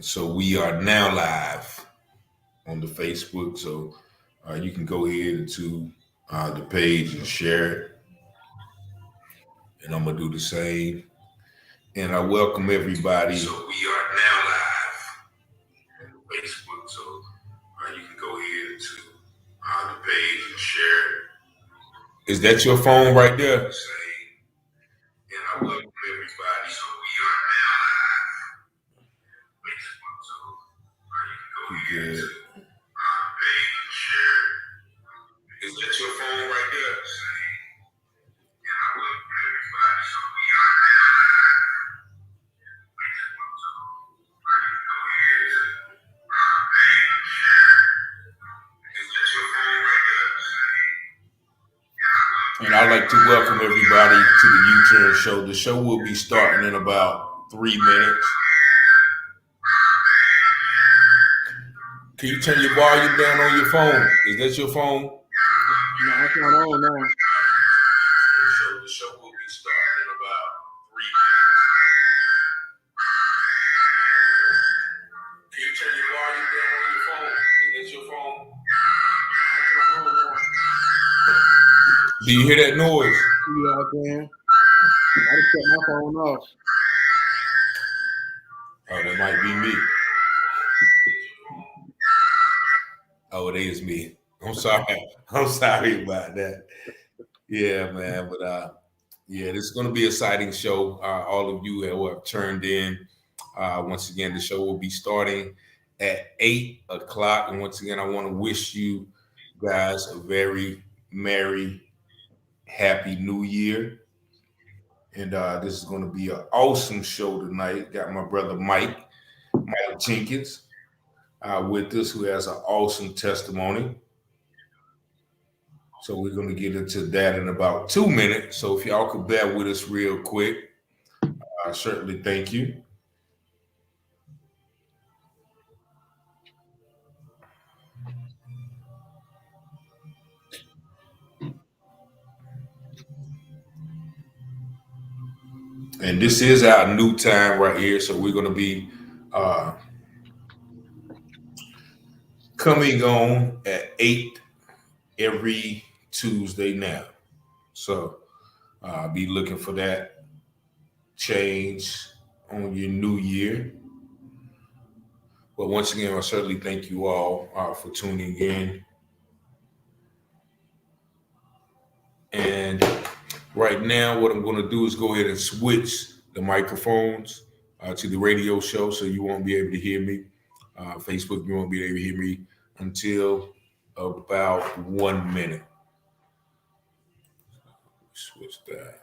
So we are now live on the Facebook. So you can go ahead to the page and share it. And I'm going to do the same. And I welcome everybody. So we are now live on the Facebook. So you can go ahead to the page and share it. Is that your phone right there? And I welcome everybody. So we are now live on Facebook. So you can go ahead to the page and share it. Is that your phone right there? And I welcome everybody. So we are now live on Facebook. So you can go ahead to the page and share it. Is that your phone right there? And I'd like to welcome everybody to the UTurn Show. The show will be starting in about 3 minutes. Can you turn your volume down on your phone? Is that your phone? No, it's not on now. The show will be starting in about 3 minutes. Can you turn your volume down on your phone? Is that your phone? Do you hear that noise? Yeah, I can. I just shut my phone off. Oh, that might be me. Oh, it is me. I'm sorry. I'm sorry about that. Yeah, man. But yeah, this is going to be an exciting show. All of you who have turned in. Once again, the show will be starting at 8 o'clock. And once again, I want to wish you guys a very merry, happy New Year. And this is going to be an awesome show tonight. Got my brother Mike Jenkins with us, who has an awesome testimony. So we're going to get into that in about 2 minutes. So if y'all could bear with us real quick, I certainly thank you. And this is our new time right here. So we're going to be coming on at 8 every Tuesday now. So be looking for that change on your new year. But once again, I certainly thank you all for tuning in. And right now, what I'm going to do is go ahead and switch the microphones to the radio show, so you won't be able to hear me. Facebook, you won't be able to hear me until about 1 minute. Switch that.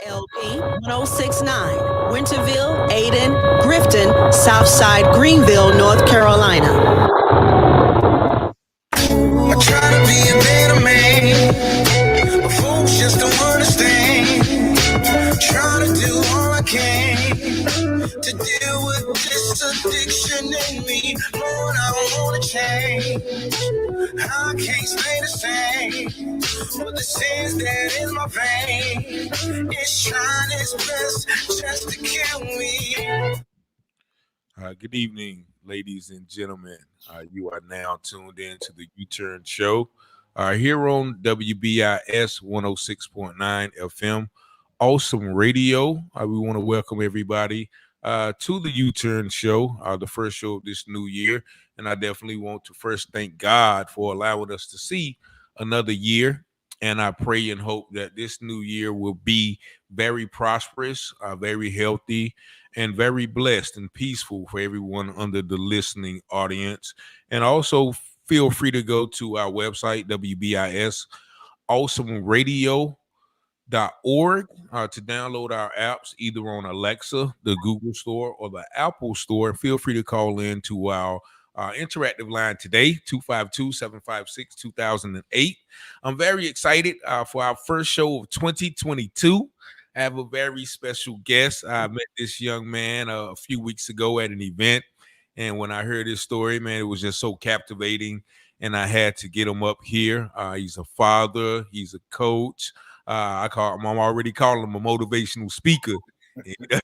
SLP 1069, Winterville, Ayden, Grifton, Southside, Greenville, North Carolina. I try to be a better man, but folks just don't understand. Try to do all I can to deal with this addiction in me. Lord, I want to change. I can't stay the same. But the sins that in my vein is trying its best just to kill me. Good evening, ladies and gentlemen. You are now tuned in to the UTurn Show here on WBIS 106.9 FM. Awesome radio. We want to welcome everybody to the UTurn Show, the first show of this new year. And I definitely want to first thank God for allowing us to see another year. And I pray and hope that this new year will be very prosperous, very healthy, and very blessed and peaceful for everyone under the listening audience. And also feel free to go to our website, WBIS Awesome Radio .org to download our apps either on Alexa, the Google Store, or the Apple Store. Feel free to call in to our interactive line today, 252-756-2008. I'm very excited for our first show of 2022. I have a very special guest. I met this young man a few weeks ago at an event, and when I heard his story, man, it was just so captivating, and I had to get him up here. He's a father, he's a coach. I'm already calling him a motivational speaker.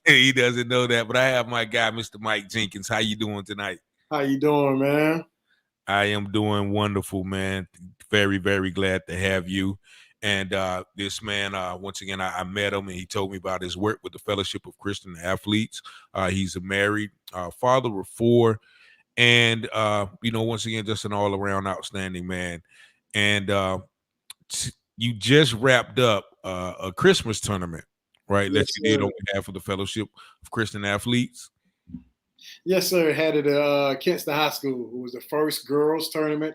He doesn't know that, but I have my guy, Mr. Mike Jenkins. How you doing tonight? How you doing, man? I am doing wonderful, man. Very, very glad to have you. And this man, once again, I met him, and he told me about his work with the Fellowship of Christian Athletes. He's a married father of 4, and once again, just an all-around outstanding man. And you just wrapped up a Christmas tournament, right? Yes, That you did sir. on behalf of the Fellowship of Christian Athletes. Yes, sir. Had it at Kinston High School. It was the first girls tournament.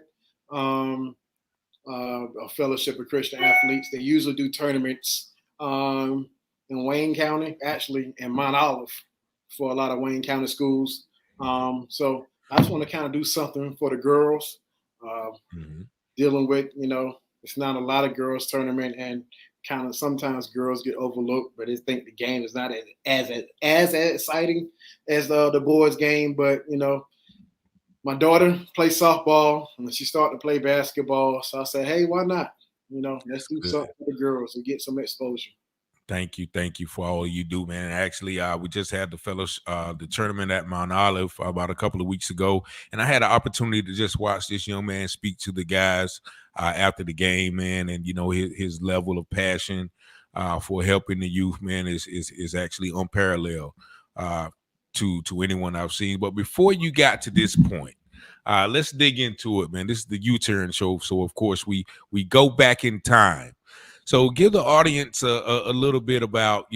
A Fellowship of Christian Athletes. They usually do tournaments in Wayne County, actually in Mount Olive, for a lot of Wayne County schools. So I just want to kind of do something for the girls. Dealing with, it's not a lot of girls tournament, and kind of sometimes girls get overlooked, but they think the game is not as exciting as the boys' game. But my daughter plays softball, and she started to play basketball. So I said, hey, why not? Let's do something for the girls and get some exposure. Thank you for all you do, man. Actually, we just had the tournament at Mount Olive about a couple of weeks ago, and I had an opportunity to just watch this young man speak to the guys after the game, man. And his level of passion for helping the youth, man, is actually unparalleled to anyone I've seen. But before you got to this point, let's dig into it, man. This is the UTurn Show, so of course we go back in time. So give the audience a little bit about,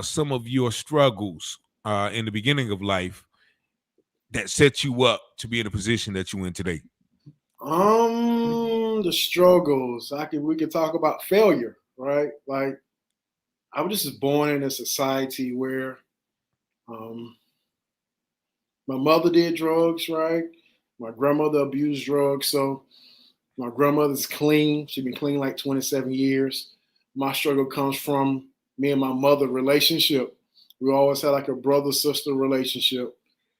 some of your struggles in the beginning of life that set you up to be in a position that you're in today. The struggles. We could talk about failure, right? Like, I was just born in a society where my mother did drugs, right? My grandmother abused drugs, so my grandmother's clean. She's been clean like 27 years. My struggle comes from me and my mother relationship. We always had like a brother-sister relationship.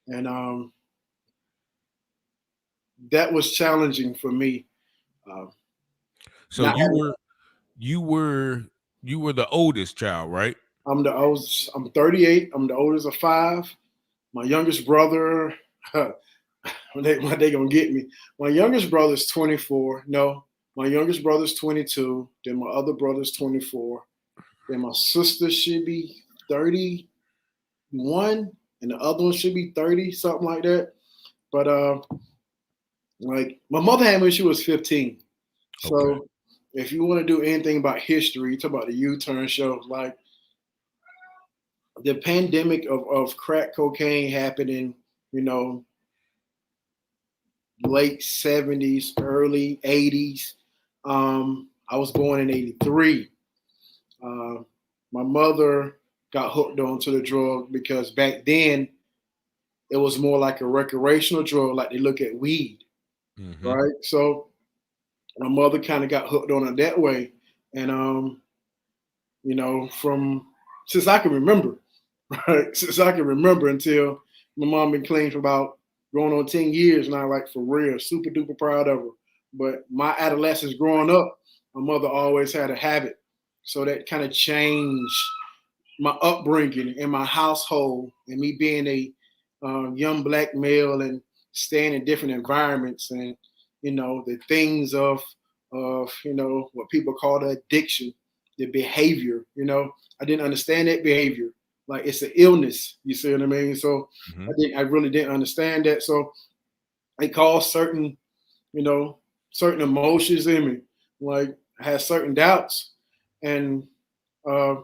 And that was challenging for me. So you were the oldest child, right? I'm the oldest. I'm 38. I'm the oldest of 5. My youngest brother, they gonna get me. My youngest brother's 24. No, my youngest brother's 22. Then my other brother's 24. Then my sister should be 31, and the other one should be 30, something like that. But like my mother had me when she was 15. So Okay. if you want to do anything about history, talk about the UTurn Show. Like the pandemic of crack cocaine happening, late 70s, early 80s. I was born in 83. My mother got hooked onto the drug because back then it was more like a recreational drug, like they look at weed, right? So my mother kind of got hooked on it that way. And, from since I can remember, right? Since I can remember until my mom been clean for about going on 10 years now, like for real, super duper proud of her. But my adolescence growing up, my mother always had a habit. So that kind of changed my upbringing in my household, and me being a young black male and staying in different environments, and the things of what people call the addiction, the behavior. I didn't understand that behavior like it's an illness. You see what I mean? So Mhm. I really didn't understand that. So it caused certain, certain emotions in me. Like I had certain doubts, and uh,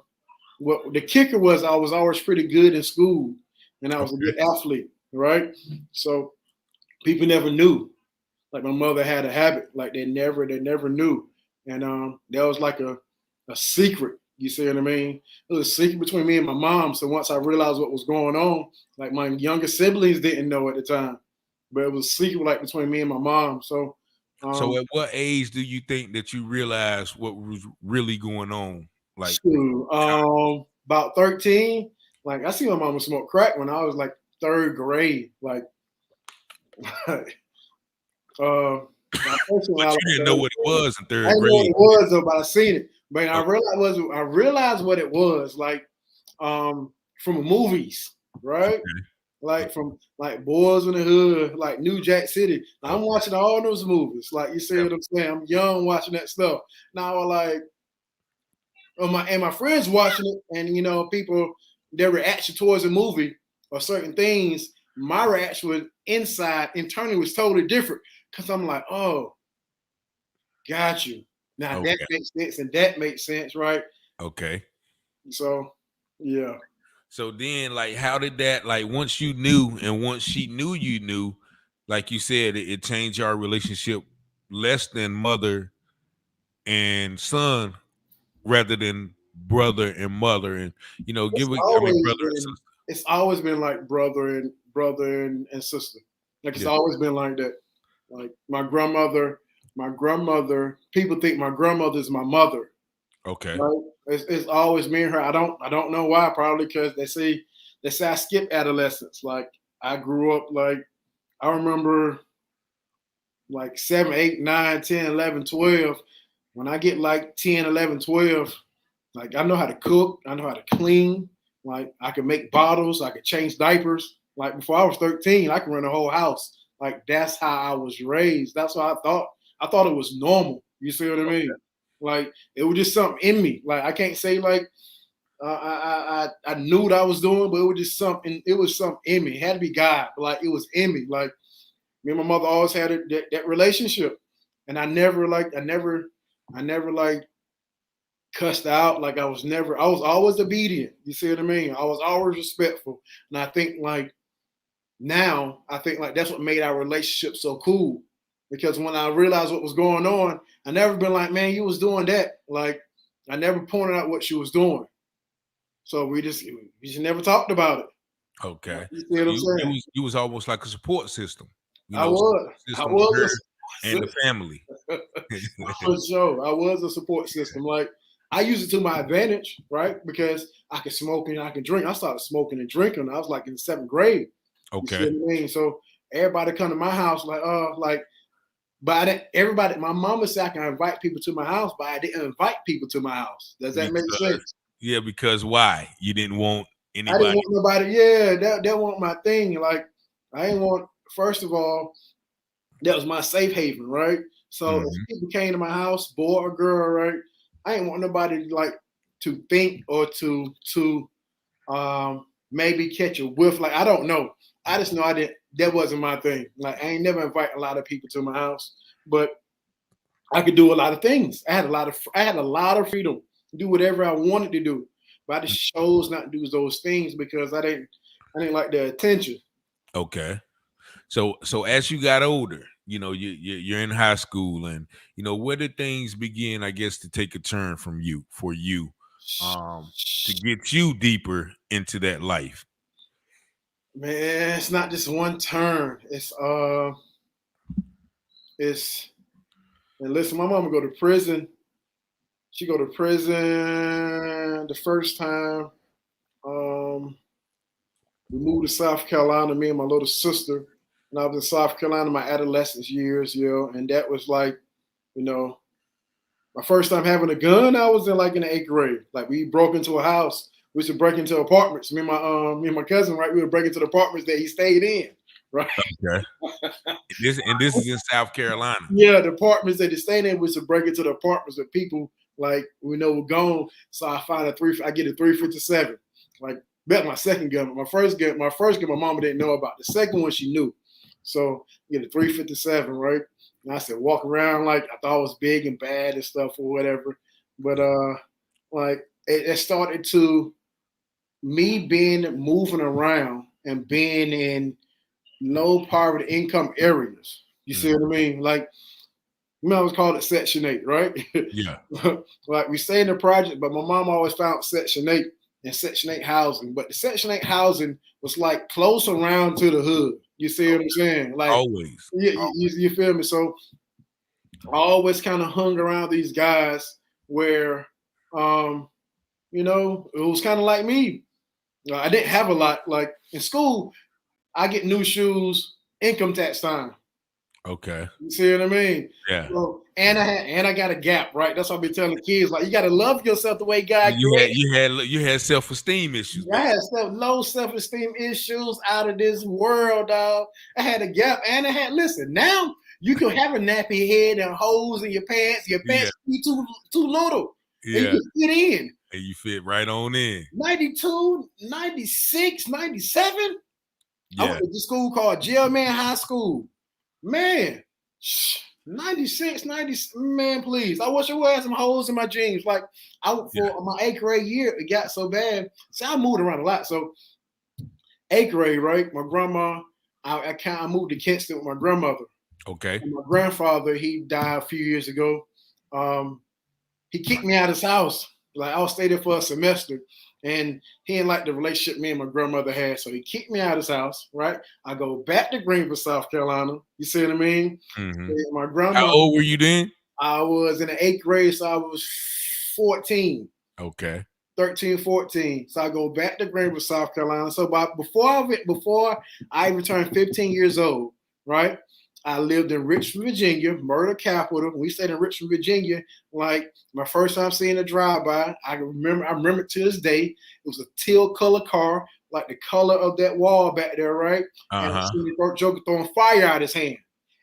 what the kicker was, I was always pretty good in school, and I was a Okay. good athlete, right? So people never knew. Like my mother had a habit, like they never knew, and that was like a secret. You see what I mean? It was a secret between me and my mom. So once I realized what was going on, like my younger siblings didn't know at the time, but it was a secret like between me and my mom. So, So at what age do you think that you realized what was really going on? Like, shoot, about 13. Like I see my mama smoke crack when I was like third grade. Like, my first one, but you didn't know what it was in I third didn't know what grade. it was though, but I seen it. But Okay. I realized what it was like from movies, right? Like from like Boys in the Hood, like New Jack City. I'm Okay. watching all those movies. Like you see what I'm saying? I'm young watching that stuff. Now like my friends watching it, and people their reaction towards a movie or certain things, my reaction was internally was totally different. Cause I'm like, oh, got you. Now that Okay. makes sense and that makes sense, right? Okay. So yeah. So then, like, how did that, like, once you knew and once she knew you knew, like you said, it changed our relationship less than mother and son rather than brother and mother, and It's I mean always brother and been sister. it's always been like brother and sister. Like it's Yeah. always been like that. Like my grandmother, people think my grandmother is my mother. Okay. Right? It's always me and her. I don't know why. Probably because they say I skipped adolescence. Like I grew up like I remember like 7, 8, 9, 10, 11, 12. When I get like 10, 11, 12, like I know how to cook, I know how to clean, like I can make bottles, I can change diapers. Like before I was 13, I can run the whole house. Like that's how I was raised. That's what I thought. I thought it was normal. You see what I mean? Like it was just something in me. Like I can't say like I knew what I was doing, but it was just something. It was something in me. It had to be God, but like it was in me. Like me and my mother always had that relationship, and I never like cussed out. Like I was always obedient. You see what I mean? I was always respectful, and I think like now I think like that's what made our relationship so cool. Because when I realized what was going on, I never been like, man, you was doing that. Like I never pointed out what she was doing. So we just never talked about it. Okay. You see So what I'm you saying? was you was almost like a support system, I support was. I system to her was and the family. for sure. I was a support system. Like I used it to my advantage, right? Because I could smoke and I could drink. I started smoking and drinking when I was like in seventh grade. You see Okay. what I mean? So everybody come to my house but I didn't, everybody. My mama said I can invite people to my house, but I didn't invite people to my house. Does that make Because sense? because why? You didn't want I didn't anybody. want nobody. Yeah, that wasn't my thing. Like I didn't want. First of all, that was my safe haven, right? So if Mhm. people came to my house, boy or girl, right, I didn't want nobody like to think or to maybe catch a whiff. Like I don't know. I just know I didn't. That wasn't my thing. Like I ain't never invite a lot of people to my house, but I could do a lot of things. I had a lot of freedom to do whatever I wanted to do, but I just chose not to do those things because I didn't like the attention. Okay. So as you got older, you're in high school, and where did things begin, I guess, to take a turn from you for you, to get you deeper into that life. Man, it's not just one turn. It's and listen, my mama go to prison. She go to prison the first time. Um, we moved to South Carolina, me and my little sister. And I was in South Carolina my adolescence years, and that was like, you know, my first time having a gun. I was in the eighth grade. Like we broke into a house. We used to break into apartments. Me and my cousin, right? We would break into the apartments that he stayed in, right? Okay. This is in South Carolina. Yeah, the apartments that they stayed in, we used to break into the apartments with people like we know were gone. So I get a 357. Like Bet my second gun. My first gun, my mama didn't know about. The second one she knew. So get a 357, right? And I said walk around like I thought it was big and bad and stuff or whatever. But like it started to me moving around and being in low poverty income areas. You see what I mean? Like, you know, I was called it Section 8, right? Yeah. Like we stay in the project, but my mom always found Section 8 and Section 8 housing. But the Section 8 housing was like close around to the hood. You see what I'm saying? Like Always. You feel me? So I always kind of hung around these guys where you know, it was kind of like me. I didn't have a lot. Like in school, I get new shoes, income tax time. Okay. You see what I mean? Yeah. So, and I got a Gap, right? That's what I be telling kids. Like you got to love yourself the way God created. You had self-esteem issues. I had low self-esteem issues out of this world, dog. I had a Gap, and I had listen. Now you can have a nappy head and holes in your pants. Your pants be too little. Yeah. And you can fit in. And you fit right on in. 92, 96, 97. Yeah. I went to school called Jailman High School. Man, 96, 90, man, please. I wish I would have some holes in my jeans. Like for my 8th grade year, it got so bad. See, I moved around a lot. So 8th grade, right? My grandma, I moved to Kinston with my grandmother. Okay. And my grandfather, he died a few years ago. He kicked me out of his house. Like I'll stay there for a semester. And he didn't like the relationship me and my grandmother had. So he kicked me out of his house, right? I go back to Greenville, South Carolina. You see what I mean? Mm-hmm. My grandma. How old were you then? I was in the 8th grade, so I was 14. Okay. 13, 14. So I go back to Greenville, South Carolina. So before I returned 15 years old, right? I lived in Richmond, Virginia, murder capital. We stayed in Richmond, Virginia. Like my first time seeing a drive-by, I remember it to this day. It was a teal color car, like the color of that wall back there, right? And I seen the Joker throwing fire out his hand.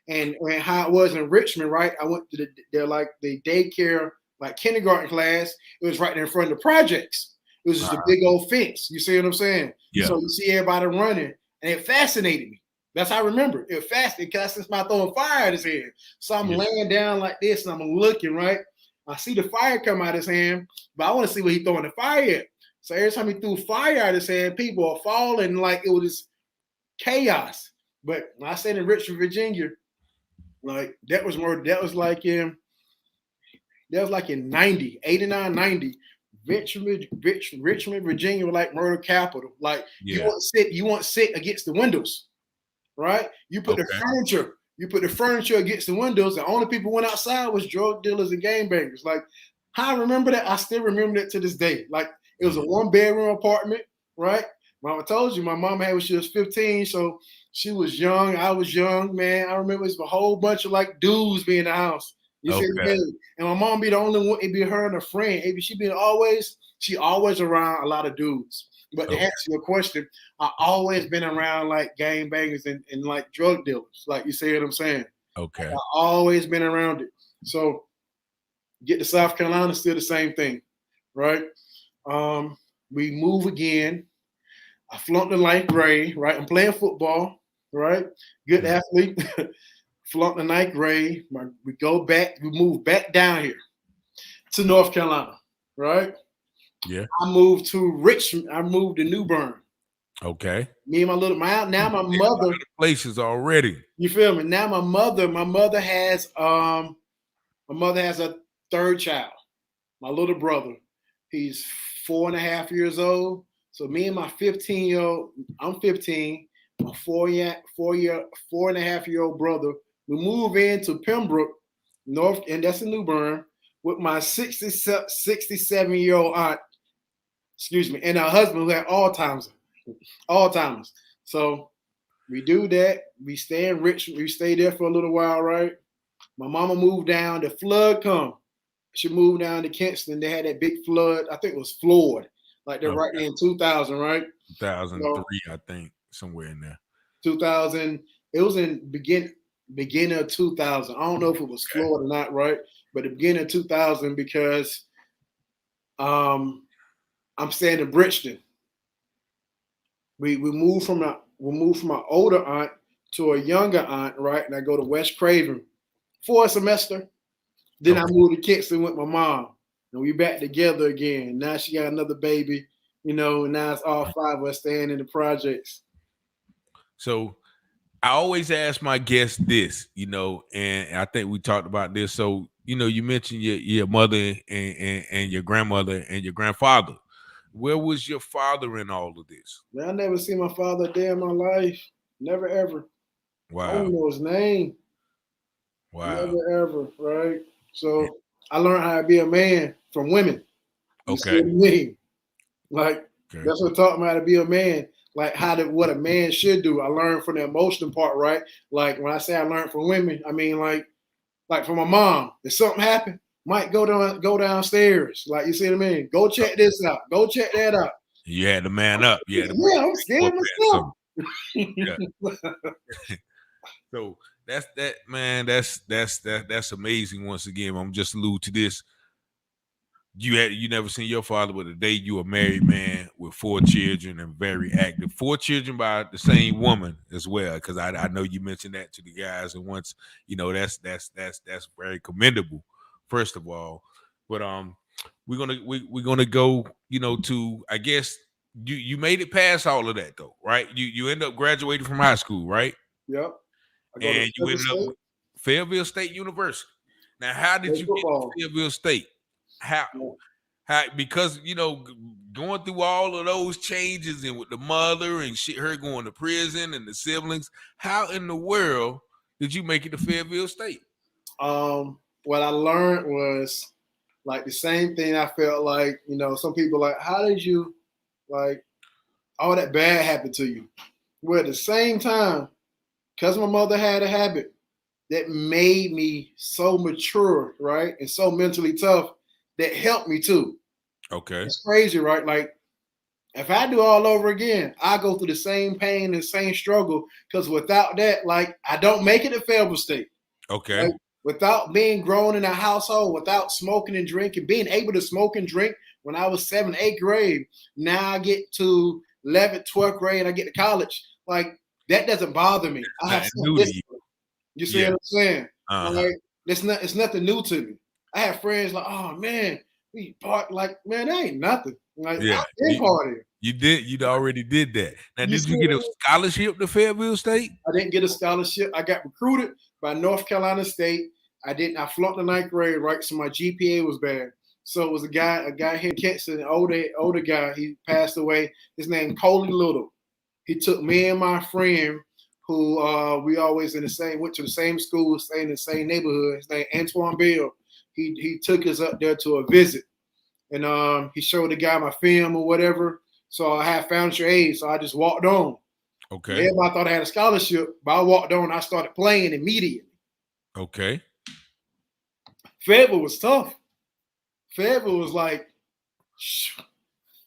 And how it was in Richmond, right? I went to the daycare, like kindergarten class. It was right there in front of the projects. It was just a big old fence. You see what I'm saying? Yeah. So you see everybody running, and it fascinated me. That's how I remember. It fascinated because since my throwing fire at his hand. So I'm laying down like this, and I'm looking, right? I see the fire come out of his hand, but I want to see what he's throwing the fire at. So every time he threw fire out of his hand, people are falling like it was just chaos. But when I stayed in Richmond, Virginia, like that was like in 90, 89, 90. Richmond, Virginia was like murder capital. Like you want sit against the windows, right? You put the furniture against the windows. The only people who went outside was drug dealers and gangbangers. Like how I remember that, I still remember that to this day. Like it was a 1-bedroom apartment, right? Mama told you my mom had when she was 15, so she was young. I was young, man. I remember it was a whole bunch of like dudes being in the house. You see what I mean? And my mom be the only one. It'd be her and a friend. She always around a lot of dudes. But to answer your question, I always been around like gangbangers and like drug dealers. Like you see what I'm saying? Okay. I always been around it. So get to South Carolina, still the same thing, right? We move again. I flunked the 9th grade, right? I'm playing football, right? Good athlete. Flunked the 9th grade. We move back down here to North Carolina, right? Yeah. I moved to Richmond. I moved to New Bern. Okay. Me and my mother places already. You feel me? Now my mother has a 3rd child. My little brother. He's 4.5 years old. So me and my 15-year-old, I'm 15, my 4.5-year-old brother, we move into Pembroke, North, and that's in New Bern, with my 67-year-old aunt, and her husband who had Alzheimer's. So we do that. We stay in Richmond. We stay there for a little while, right? My mama moved down. The flood come. She moved down to Kinston. They had that big flood. I think it was floored. Like they're right there in 2000, right? 2003, I think, somewhere in there. 2000. It was in beginning of 2000. I don't know if it was floored or not, right? But the beginning of 2000 because I'm staying in Bridgeton. we moved from my older aunt to a younger aunt, right? And I go to West Craven for a semester. Then I moved to Kingston with my mom, and we back together again. Now she got another baby, and now it's all 5 of us staying in the projects. So I always ask my guests this, and I think we talked about this. So, you mentioned your mother and your grandmother and your grandfather. Where was your father in all of this? Man, I never seen my father a day in my life. Never, ever. Wow. I don't know his name. Wow. Never, ever, right? So I learned how to be a man from women. You see what I mean? Like, that's what taught me how to be a man. Like what a man should do. I learned from the emotional part, right? Like when I say I learned from women, I mean like from my mom. If something happened, might go downstairs. Like, you see what I mean? Go check this out. Go check that out. You had to man up. Yeah, I'm scared myself. Yeah. So that's that, man. That's amazing. Once again, I'm just allude to this. You never seen your father, but today you a married man with 4 children and very active. 4 children by the same woman as well, because I know you mentioned that to the guys, and once that's very commendable, first of all. But we're gonna go to, I guess you made it past all of that though, right? You end up graduating from high school, right? Yep. And you ended up with Fayetteville State University. Now, how did you get to Fayetteville State? How because going through all of those changes and with the mother and her going to prison and the siblings, how in the world did you make it to Fayetteville State? What I learned was like the same thing. I felt like, some people like, how did you, like, all that bad happened to you? Well, at the same time, because my mother had a habit that made me so mature, right? And so mentally tough, that helped me too. Okay. It's crazy, right? Like, if I do all over again, I go through the same pain and same struggle, because without that, like, I don't make it to Fayetteville State. Okay. Like, without being grown in a household, without smoking and drinking, being able to smoke and drink when I was 7th, 8th grade, now I get to 11th, 12th grade, I get to college. Like, that doesn't bother me. I have some discipline. You see what I'm saying? Like, it's nothing new to me. I have friends like, oh man, we party. Like, man, that ain't nothing. Like, yeah, you already did that. Now, did you get a scholarship to Fayetteville State? I didn't get a scholarship. I got recruited by North Carolina State. I flunked the 9th grade, right? So my GPA was bad. So it was a guy here in Kingston, an older guy. He passed away. His name Coley Little. He took me and my friend, who we always went to the same school, stayed in the same neighborhood. His name Antoine Bell. He took us up there to a visit, and he showed the guy my film or whatever. So I had financial aid, so I just walked on. Okay. Everybody thought I had a scholarship, but I walked on. I started playing immediately. Okay. Fayetteville was tough. Fayetteville was like,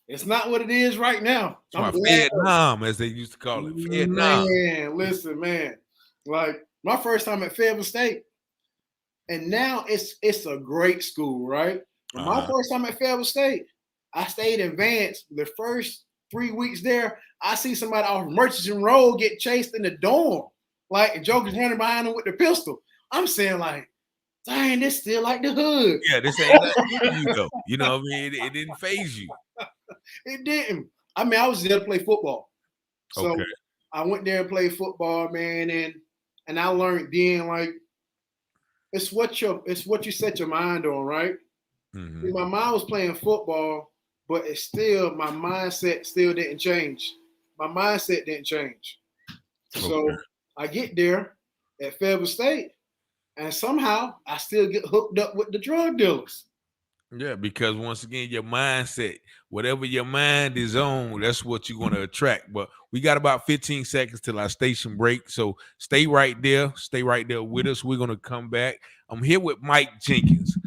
it's not what it is right now. Vietnam, as they used to call it. Vietnam. Man, listen, man. Like, my first time at Fayetteville State, and now it's a great school, right? My first time at Fayetteville State, I stayed in Vance. The first 3 weeks there, I see somebody off Murchison Road get chased in the dorm. Like, Joker's running behind him with the pistol. I'm saying, like, dang, this still like the hood. Yeah, this ain't nothing you though. You know what I mean? It didn't phase you. It didn't. I mean, I was there to play football. So I went there and played football, man, and I learned then, like, it's what you set your mind on, right? Mm-hmm. My mind was playing football, but my mindset still didn't change. My mindset didn't change. So I get there at Fayetteville State, and somehow I still get hooked up with the drug dealers. Yeah, because once again, your mindset, whatever your mind is on, that's what you're going to attract. But we got about 15 seconds till our station break. So stay right there. Stay right there with us. We're going to come back. I'm here with Mike Jenkins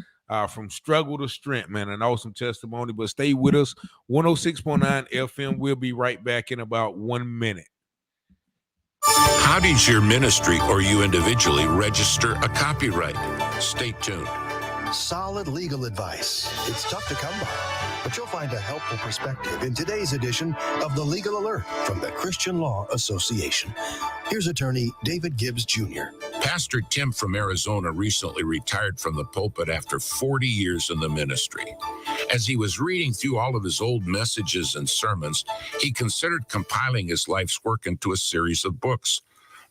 from Struggle to Strength, man. An awesome testimony. But stay with us. 106.9 FM. We'll be right back in about 1 minute. How does your ministry or you individually register a copyright? Stay tuned. Solid legal advice. It's tough to come by, but you'll find a helpful perspective in today's edition of the Legal Alert from the Christian Law Association. Here's attorney David Gibbs Jr. Pastor Tim from Arizona recently retired from the pulpit after 40 years in the ministry. As he was reading through all of his old messages and sermons, he considered compiling his life's work into a series of books.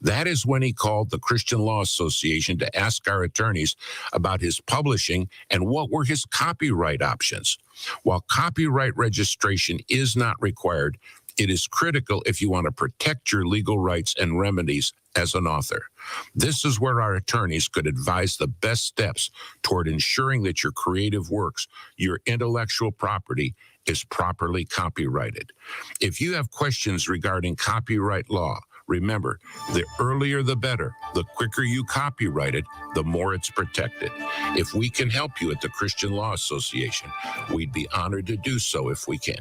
That is when he called the Christian Law Association to ask our attorneys about his publishing and what were his copyright options. While copyright registration is not required, it is critical if you want to protect your legal rights and remedies as an author. This is where our attorneys could advise the best steps toward ensuring that your creative works, your intellectual property, is properly copyrighted. If you have questions regarding copyright law, remember, the earlier the better. The quicker you copyright it, the more it's protected. If we can help you at the Christian Law Association, we'd be honored to do so if we can.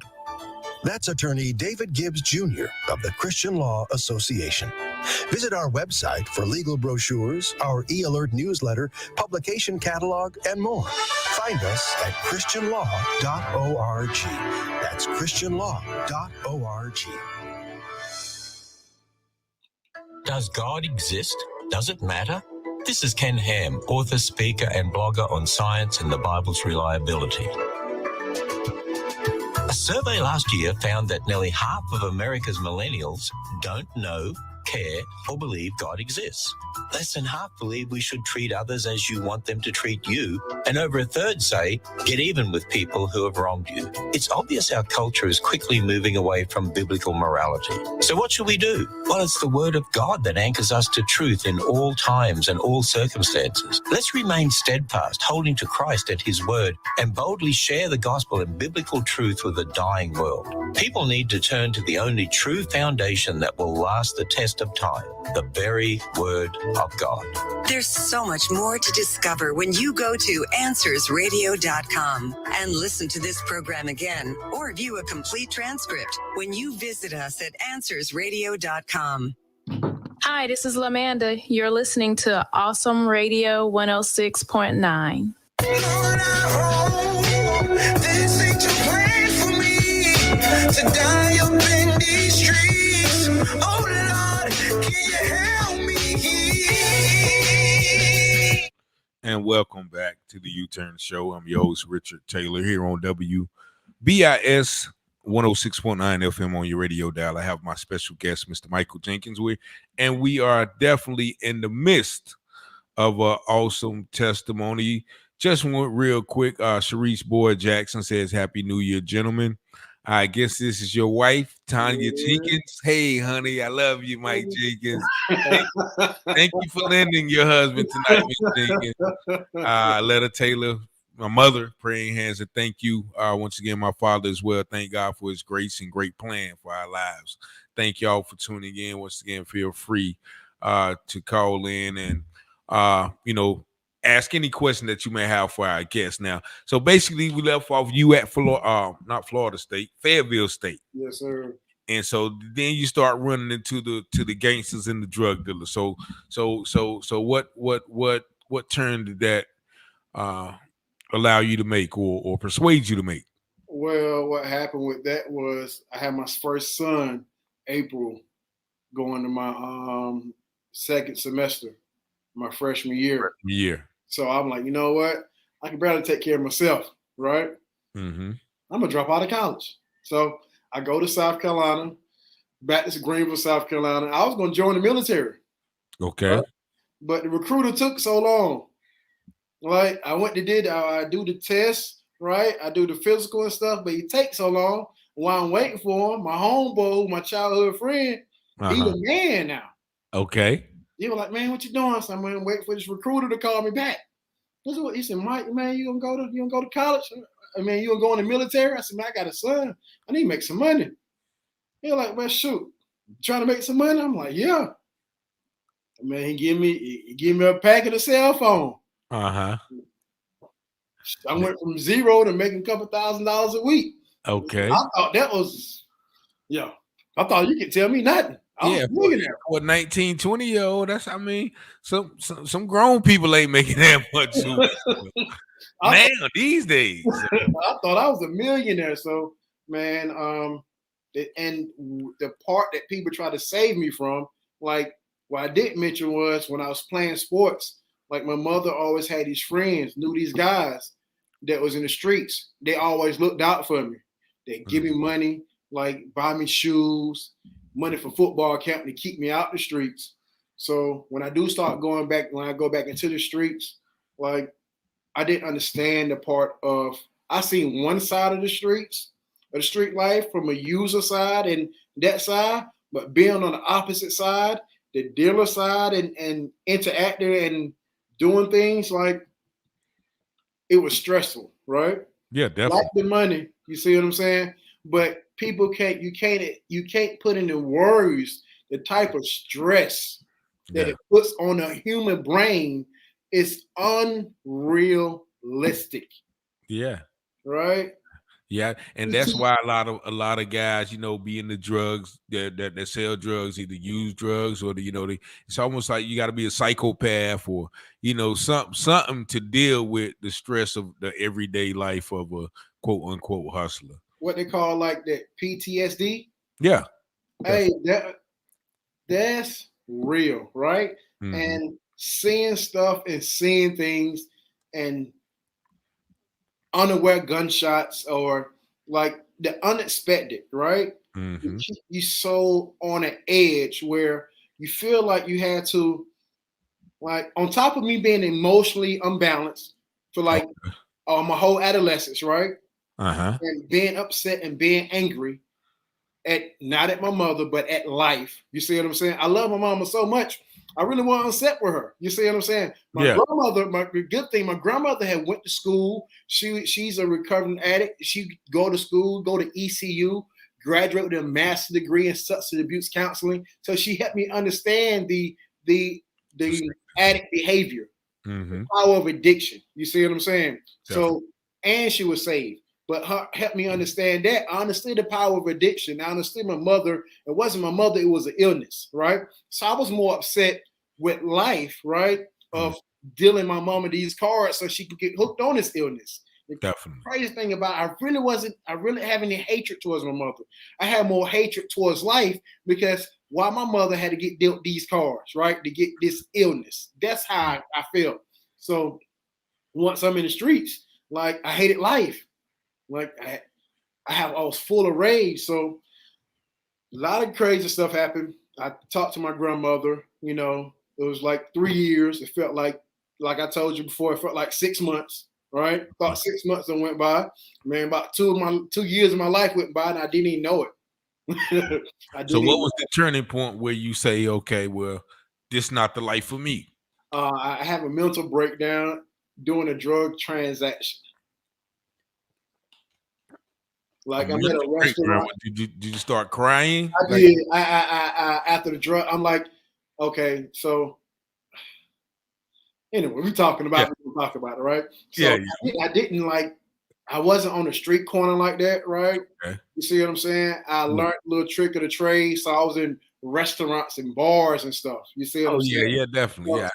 That's attorney David Gibbs Jr. of the Christian Law Association. Visit our website for legal brochures, our e-alert newsletter, publication catalog, and more. Find us at christianlaw.org. That's christianlaw.org. Does God exist? Does it matter? This is Ken Ham, author, speaker, and blogger on science and the Bible's reliability. A survey last year found that nearly half of America's millennials don't know, care, or believe God exists. Less than half believe we should treat others as you want them to treat you, and over a third say, get even with people who have wronged you. It's obvious our culture is quickly moving away from biblical morality. So what should we do? Well, it's the Word of God that anchors us to truth in all times and all circumstances. Let's remain steadfast, holding to Christ at His Word, and boldly share the gospel and biblical truth with a dying world. People need to turn to the only true foundation that will last the test of time, the very Word of God. There's so much more to discover when you go to AnswersRadio.com and listen to this program again or view a complete transcript when you visit us at AnswersRadio.com. Hi, this is LaManda. You're listening to Awesome Radio 106.9. Lord, I hope this ain't your plan for me to die up in these streets. Oh Lord, can you help me? And welcome back to the UTurn Show. I'm your host, Richard Taylor, here on WBIS 106.9 FM on your radio dial. I have my special guest, Mr. Michael Jenkins, with, and we are definitely in the midst of an awesome testimony. Just one real quick, Sharice Boyd Jackson says, Happy New Year, gentlemen. I guess this is your wife, Talyor Jenkins. Hey, honey, I love you, Mike Jenkins. Thank you for lending your husband tonight, Mr. Jenkins. Letta Taylor, my mother, praying hands, and thank you once again, my father as well. Thank God for his grace and great plan for our lives. Thank y'all for tuning in. Once again, feel free to call in and, ask any question that you may have for our guests. Now, so basically, we left off you at not Florida State, Fayetteville State. Yes, sir. And so then you start running into the gangsters and the drug dealers. So what turn did that allow you to make or persuade you to make? Well, what happened with that was I had my first son, April, going to my second semester, my freshman year. So I'm like, you know what? I can barely take care of myself, right? Mm-hmm. I'm gonna drop out of college. So I go to South Carolina, back to Greenville, South Carolina. I was gonna join the military. Okay. Right? But the recruiter took so long. Right? I went to I do the test, right? I do the physical and stuff, but he takes so long. While I'm waiting for him, my homeboy, my childhood friend, he's a man now. Okay. He was like, man, what you doing? So I'm gonna wait for this recruiter to call me back. He said, Mike, man, you gonna go to college? I mean, you gonna go in the military? I said, man, I got a son. I need to make some money. He was like, well, shoot, trying to make some money? I'm like, yeah. Man, he give me a pack of the cell phone. I went from zero to making a couple $1,000s a week. Okay. I thought that was, I thought you could tell me nothing. What 19, 20-year-old? That's some grown people ain't making that much. Now these days. I thought I was a millionaire. So, man, and the part that people try to save me from, like what I didn't mention was when I was playing sports, like my mother always had these friends, knew these guys that was in the streets. They always looked out for me. They give me money, like buy me shoes, money for football camp to keep me out the streets. So when I do start going back, when I go back into the streets, like I didn't understand the part of I seen one side of the streets, of the street life from a user side and that side, but being on the opposite side, the dealer side and interacting and doing things, like it was stressful, right? Yeah, definitely. Like the money, you see what I'm saying? But people you can't put into words the type of stress that it puts on a human brain. Is unrealistic. Yeah. Right. Yeah, and that's why a lot of guys, be in the drugs that sell drugs, either use drugs or it's almost like you got to be a psychopath or something to deal with the stress of the everyday life of a quote unquote hustler. What they call like that PTSD. Yeah. Hey, that's real, right? Mm-hmm. And seeing stuff and seeing things and unaware gunshots or like the unexpected, right? Mm-hmm. You so on an edge where you feel like you had to, like, on top of me being emotionally unbalanced for like my whole adolescence, right? Uh-huh. And being upset and being angry not at my mother, but at life. You see what I'm saying? I love my mama so much. I really want to upset with her. You see what I'm saying? My grandmother had went to school. She's a recovering addict. She go to school, go to ECU, graduate with a master's degree in substance abuse counseling. So she helped me understand the addict behavior, the power of addiction. You see what I'm saying? Definitely. So, and she was saved. But her helped me understand that. I understood the power of addiction. I understood my mother. It wasn't my mother. It was an illness, right? So I was more upset with life, right, of dealing my mama these cards so she could get hooked on this illness. Definitely. The crazy thing about it, I really have any hatred towards my mother. I had more hatred towards life because why my mother had to get dealt these cards, right, to get this illness. That's how I felt. So once I'm in the streets, like I hated life. Like I was full of rage. So a lot of crazy stuff happened. I talked to my grandmother, it was like 3 years. It felt like I told you before, it felt like 6 months, right? About 6 months that went by. Man, about 2 years of my life went by and I didn't even know it. So what was the turning point where you say, okay, well, this is not the life for me? I have a mental breakdown doing a drug transaction. Like I'm at a restaurant. Did you start crying? I did. I after the drug, I'm like, okay, so anyway, we're talking about it, right? So I didn't I wasn't on the street corner like that, right? Okay. You see what I'm saying? I learned a little trick of the trade, so I was in restaurants and bars and stuff. You see what I'm saying? Yeah, definitely.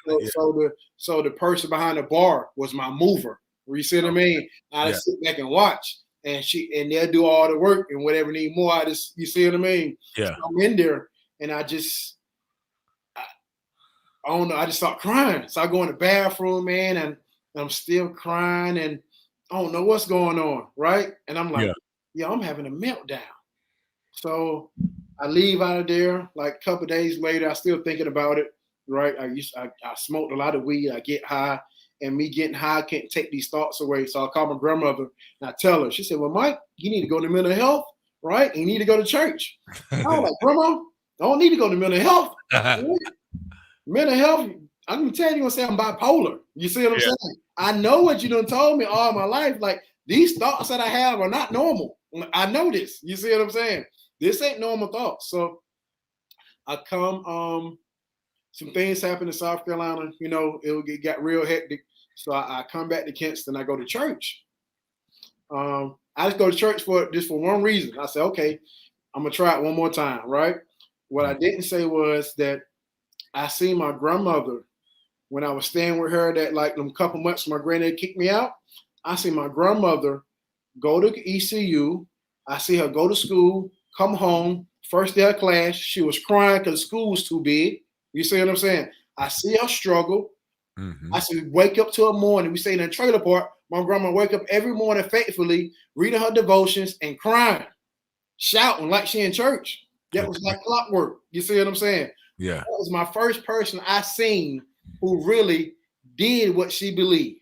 So the person behind the bar was my mover. You see what I mean? I just sit back and watch. And they'll do all the work and whatever need more. You see what I mean? Yeah. So I'm in there and I don't know. I just start crying. So I go in the bathroom, man, and I'm still crying and I don't know what's going on, right? And I'm like, I'm having a meltdown. So I leave out of there. Like a couple of days later, I still thinking about it, right? I smoked a lot of weed. I get high. And me getting high can't take these thoughts away. So I call my grandmother and I tell her. She said, well, Mike, you need to go to mental health, right? And you need to go to church. I was like, Grandma, I don't need to go to mental health. Mental health, I'm going to tell you, going to say I'm bipolar. You see what I'm saying? I know what you done told me all my life. Like, these thoughts that I have are not normal. I know this. You see what I'm saying? This ain't normal thoughts. So I come, some things happened in South Carolina, it got real hectic. So I come back to Kinston, I go to church. I just go to church for one reason. I said, okay, I'm gonna try it one more time, right? What I didn't say was that I seen my grandmother when I was staying with her, that like a couple months my granddad kicked me out, I see my grandmother go to ECU. I see her go to school, come home, first day of class. She was crying because school was too big. You see what I'm saying? I see her struggle. I see wake up to a morning. We stay in a trailer park. My grandma wake up every morning faithfully, reading her devotions and crying, shouting like she in church. That was like clockwork. You see what I'm saying? Yeah. That was my first person I seen who really did what she believed.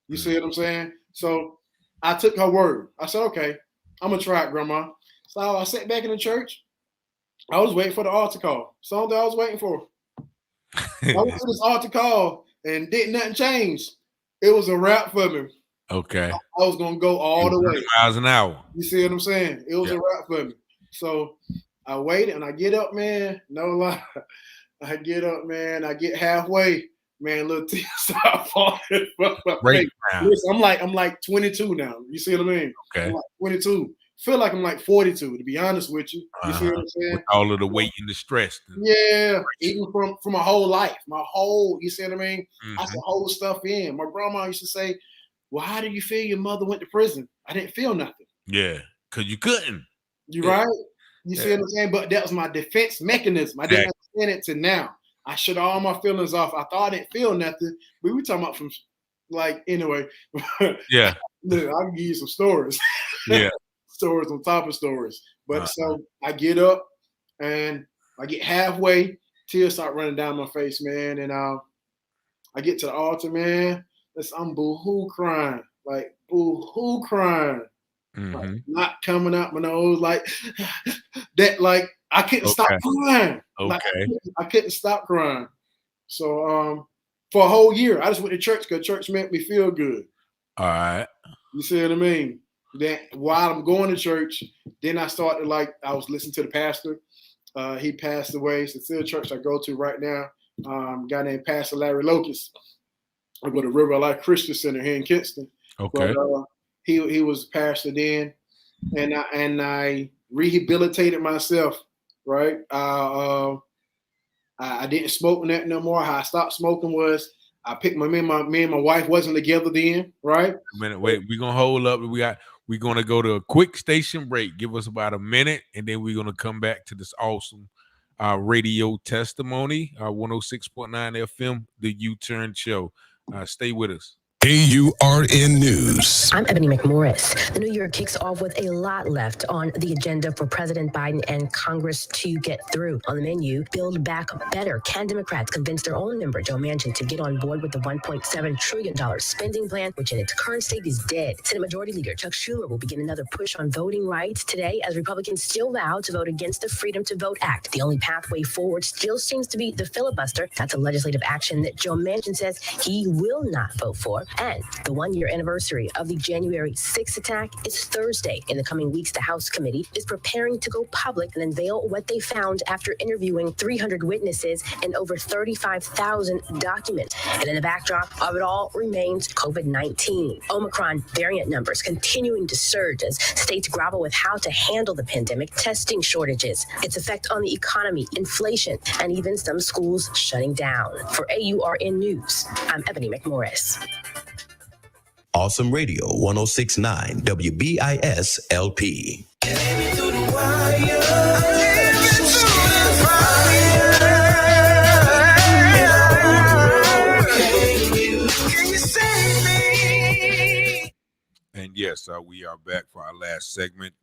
You see what I'm saying? So I took her word. I said, okay, I'm going to try it, Grandma. So I sat back in the church. I was waiting for the altar call. Something I was waiting for. I went to this altar call and didn't nothing change. It was a wrap for me. Okay. I was going to go all the way. Miles an hour. You see what I'm saying? It was a wrap for me. So I waited and I get up, man. No lie. I get up, man. I get halfway. Man, little tears start falling from my face. Listen, I'm like 22 now. You see what I mean? Okay. I'm like 22. Feel like I'm like 42, to be honest with you. You see what I'm saying? With all of the weight and the stress. Yeah, even from my whole life, you see what I mean? I used to hold stuff in. My grandma used to say, well, how do you feel your mother went to prison? I didn't feel nothing. Yeah, because you couldn't. You right? You see what I'm saying? But that was my defense mechanism. I didn't understand it till now. I shut all my feelings off. I thought I didn't feel nothing. But we talking about from, like, anyway. Yeah. Look, I can give you some stories. Yeah. Stories on top of stories. But so I get up and I get halfway. Tears start running down my face, man. And I get to the altar, man. I'm boo-hoo crying. Like, boo-hoo crying. Like, not coming out my nose. Like, that, like, I couldn't stop crying. Like, I couldn't stop crying. So for a whole year, I just went to church because church made me feel good. All right. You see what I mean? Then while I'm going to church, then I started, like, I was listening to the pastor. He passed away. It's still a church I go to right now. A guy named Pastor Larry Locust. I go to River Life Christian Center here in Kinston. Okay. But, he was pastor then, and I rehabilitated myself. Right. I didn't smoke that no more. How I stopped smoking was I picked me and my wife wasn't together then. Right. A minute. Wait. We're gonna hold up. We're gonna go to a quick station break. Give us about a minute, and then we're gonna come back to this awesome radio testimony. 106.9 FM, the UTurn Show. Stay with us. AURN News. I'm Ebony McMorris. The new year kicks off with a lot left on the agenda for President Biden and Congress to get through. On the menu, Build Back Better. Can Democrats convince their own member, Joe Manchin, to get on board with the $1.7 trillion spending plan, which in its current state is dead? Senate Majority Leader Chuck Schumer will begin another push on voting rights today as Republicans still vow to vote against the Freedom to Vote Act. The only pathway forward still seems to be the filibuster. That's a legislative action that Joe Manchin says he will not vote for. And the one-year anniversary of the January 6th attack is Thursday. In the coming weeks, the House committee is preparing to go public and unveil what they found after interviewing 300 witnesses and over 35,000 documents. And in the backdrop of it all remains COVID-19. Omicron variant numbers continuing to surge as states grapple with how to handle the pandemic, testing shortages, its effect on the economy, inflation, and even some schools shutting down. For AURN News, I'm Ebony McMorris. Awesome Radio 106.9 WBIS LP. And yes, we are back for our last segment.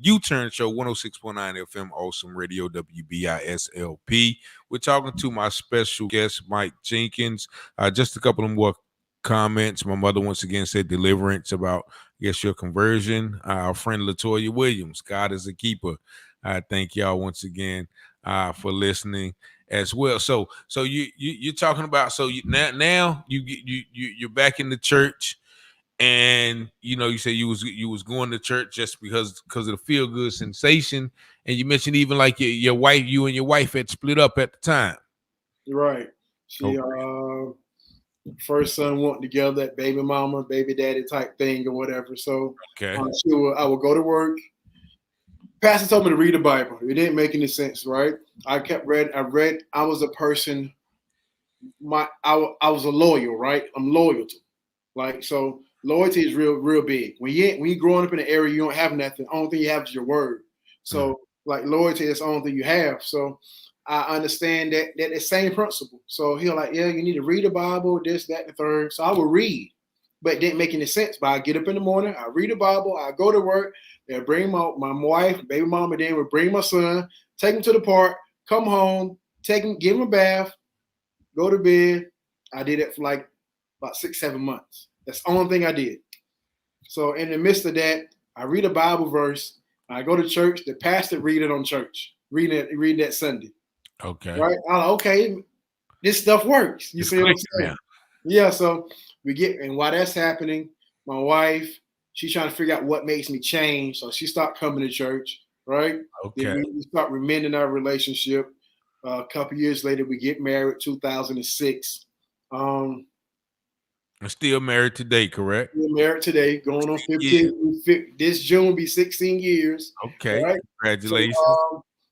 UTurn Show 106.9 FM, Awesome Radio, WBIS LP. We're talking to my special guest, Mike Jenkins. Just a couple of more comments. My mother once again said deliverance about, I guess, your conversion. Our friend Talyor Williams, God is a keeper. I thank y'all once again for listening as well. So you're talking about, so now you're back in the church, and you say you was going to church just because of the feel good sensation, and you mentioned even like your wife, you and your wife had split up at the time. Right. She first son went together, that baby mama, baby daddy type thing or whatever. So I would go to work. Pastor told me to read the Bible. It didn't make any sense, right? I was a person I was a loyal, right? I'm loyal to. Like, so loyalty is real big. When you growing up in an area, you don't have nothing. The only thing you have is your word. So like loyalty is the only thing you have. So I understand that the same principle. So he'll like, yeah, you need to read the Bible, this, that, and the third. So I would read, but it didn't make any sense. But I get up in the morning, I read the Bible, I go to work, they'll bring my wife, baby mama, then would bring my son, take him to the park, come home, take him, give him a bath, go to bed. I did it for like about 6-7 months. That's the only thing I did. So in the midst of that, I read a Bible verse. I go to church. The pastor read it on church. Reading that Sunday. Okay. Right. I'm like, okay, this stuff works. You see what I'm saying? Yeah. So we get, and while that's happening, my wife, she's trying to figure out what makes me change. So she stopped coming to church. Right. Okay. Then we start remending our relationship. A couple years later, we get married. 2006. I'm still married today, correct? We're married today, going on 15. This June will be 16 years. Okay. Right? Congratulations.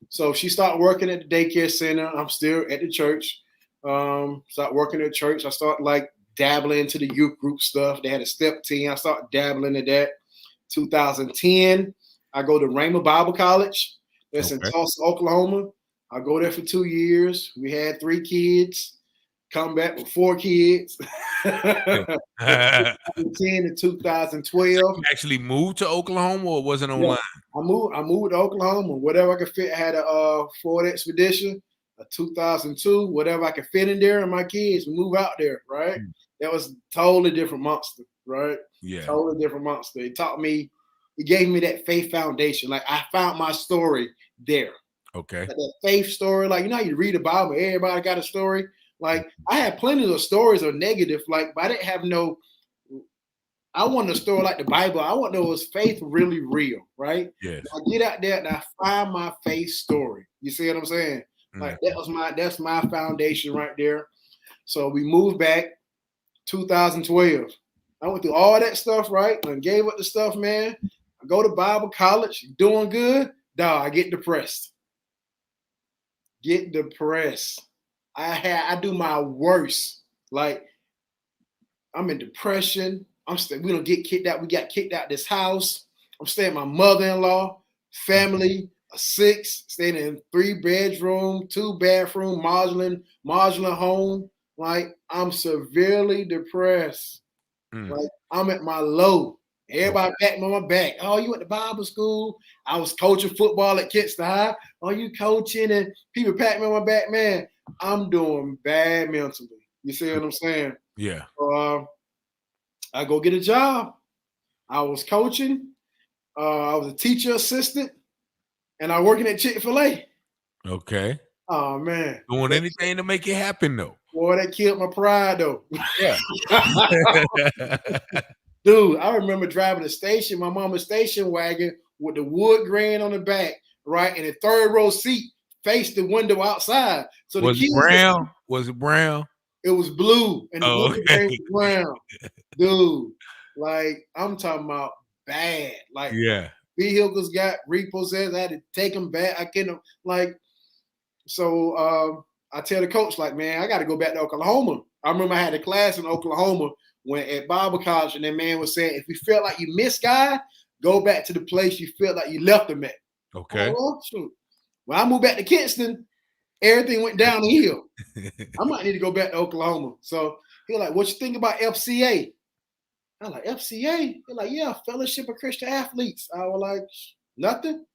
So she started working at the daycare center. I'm still at the church. Start working at church. I start like dabbling into the youth group stuff. They had a step team. I started dabbling in that. 2010, I go to Rhema Bible College. That's in Tulsa, Oklahoma. I go there for 2 years. We had 3 kids. Come back with 4 kids. 2010 to 2012. You actually moved to Oklahoma, or was it online? I moved to Oklahoma. Whatever I could fit. I had a Ford Expedition, a 2002, whatever I could fit in there, and my kids move out there. Right. That was totally different monster. Right. Yeah. Totally different monster. It taught me. It gave me that faith foundation. Like I found my story there. Okay. Like that faith story. Like, you know how you read the Bible, everybody got a story. Like I had plenty of stories of negative, like, but I didn't have no. I want a story like the Bible. I want to know, is faith really real, right? Yes. I get out there and I find my faith story. You see what I'm saying? Like that's my foundation right there. So we moved back 2012. I went through all that stuff, right? And gave up the stuff, man. I go to Bible college, doing good. Dog, I get depressed. I do my worst. Like I'm in depression. We don't get kicked out. We got kicked out this house. I'm staying with my mother-in-law, family, a 6, staying in 3-bedroom, 2-bathroom, modular home. Like I'm severely depressed. Like I'm at my low. Everybody patting me on my back. Oh, you went to Bible school? I was coaching football at Kinston High. Oh, you coaching? And people patting me on my back, man. I'm doing bad mentally. You see what I'm saying? Yeah. So, I go get a job. I was coaching. I was a teacher assistant, and I working at Chick-fil-A. Okay. Oh man. Doing anything to make it happen though. Boy, that killed my pride though. Yeah. Dude, I remember driving the station, my mama's station wagon with the wood grain on the back, right? And the 3rd row seat faced the window outside. So was it brown? Was it brown? It was blue, and the wood grain was brown. Dude, like I'm talking about bad. Like vehicles got repossessed. I had to take them back. I couldn't so I tell the coach, like, man, I got to go back to Oklahoma. I remember I had a class in Oklahoma when at Bible college, and that man was saying, if you felt like you missed God, go back to the place you felt like you left him at. Okay. Oh, shoot. When I moved back to Kinston, everything went downhill. I might need to go back to Oklahoma. So he was like, what you think about FCA? I'm like, FCA? He's like, yeah, Fellowship of Christian Athletes. I was like, nothing.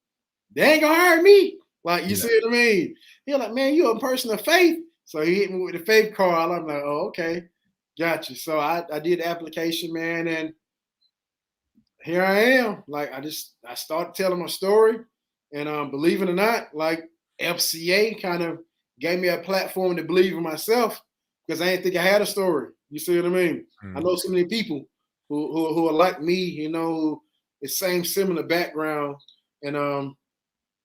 They ain't gonna hire me. Like, you see what I mean? He was like, man, you a person of faith. So he hit me with the faith card. I'm like, oh, okay. Gotcha. So I did the application, man, and here I am. Like I started telling my story, and believe it or not, like FCA kind of gave me a platform to believe in myself because I didn't think I had a story. You see what I mean? I know so many people who are like me, you know, the same similar background, and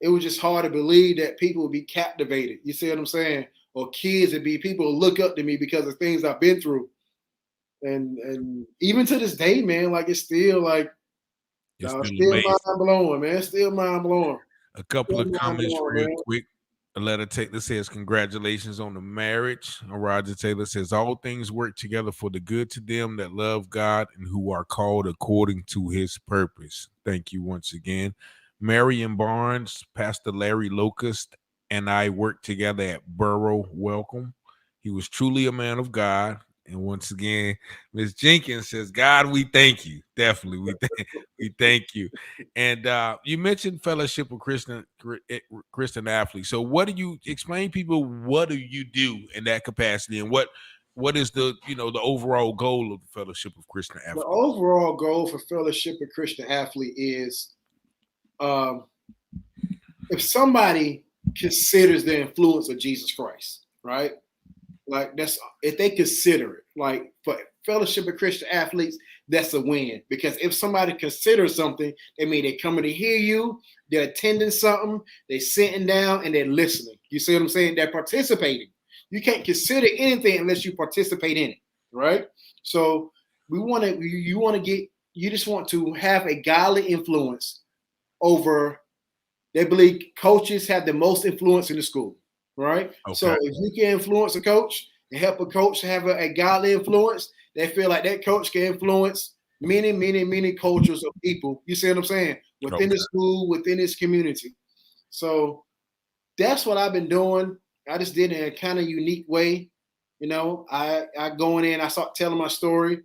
it was just hard to believe that people would be captivated. You see what I'm saying? Or kids would be people who look up to me because of things I've been through. And even to this day, man, like it's still like still mind blowing, man. Still mind blowing. A couple of comments real quick. Aletta Taylor says, congratulations on the marriage. Roger Taylor says, all things work together for the good to them that love God and who are called according to his purpose. Thank you once again. Marion Barnes, Pastor Larry Locust, and I worked together at Borough Welcome. He was truly a man of God. And once again, Ms. Jenkins says, God, we thank you. Definitely, we thank you. And you mentioned Fellowship of Christian Athletes. So what do you explain people, what do you do in that capacity, and what is the the overall goal of the Fellowship of Christian Athletes? The overall goal for Fellowship of Christian Athlete is if somebody considers the influence of Jesus Christ, right? Like that's if they consider it, like for Fellowship of Christian Athletes, that's a win. Because if somebody considers something, they mean they're coming to hear you, they're attending something, they're sitting down and they're listening. You see what I'm saying? They're participating. You can't consider anything unless you participate in it, right? So you just want to have a godly influence over. They believe coaches have the most influence in the school. Right. Okay. So if you can influence a coach and help a coach have a godly influence, they feel like that coach can influence many cultures of people. You see what I'm saying? Within the school, within this community. So that's what I've been doing. I just did it in a kind of unique way. I go in, I start telling my story,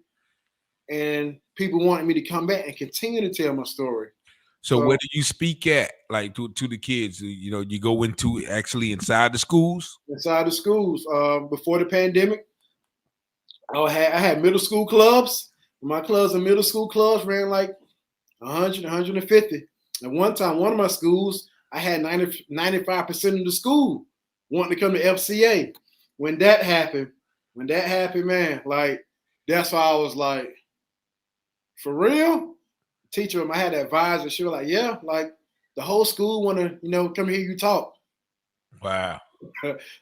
and people wanted me to come back and continue to tell my story. So where do you speak at, like to the kids? You go into actually inside the schools? Inside the schools. Before the pandemic, I had middle school clubs. My clubs and middle school clubs ran like 100, 150. At one time, one of my schools, I had 95% of the school wanting to come to FCA. When that happened, man, like that's why I was like, for real? Teacher, I had an advisor. She was like, yeah, like the whole school want to, come hear you talk. Wow.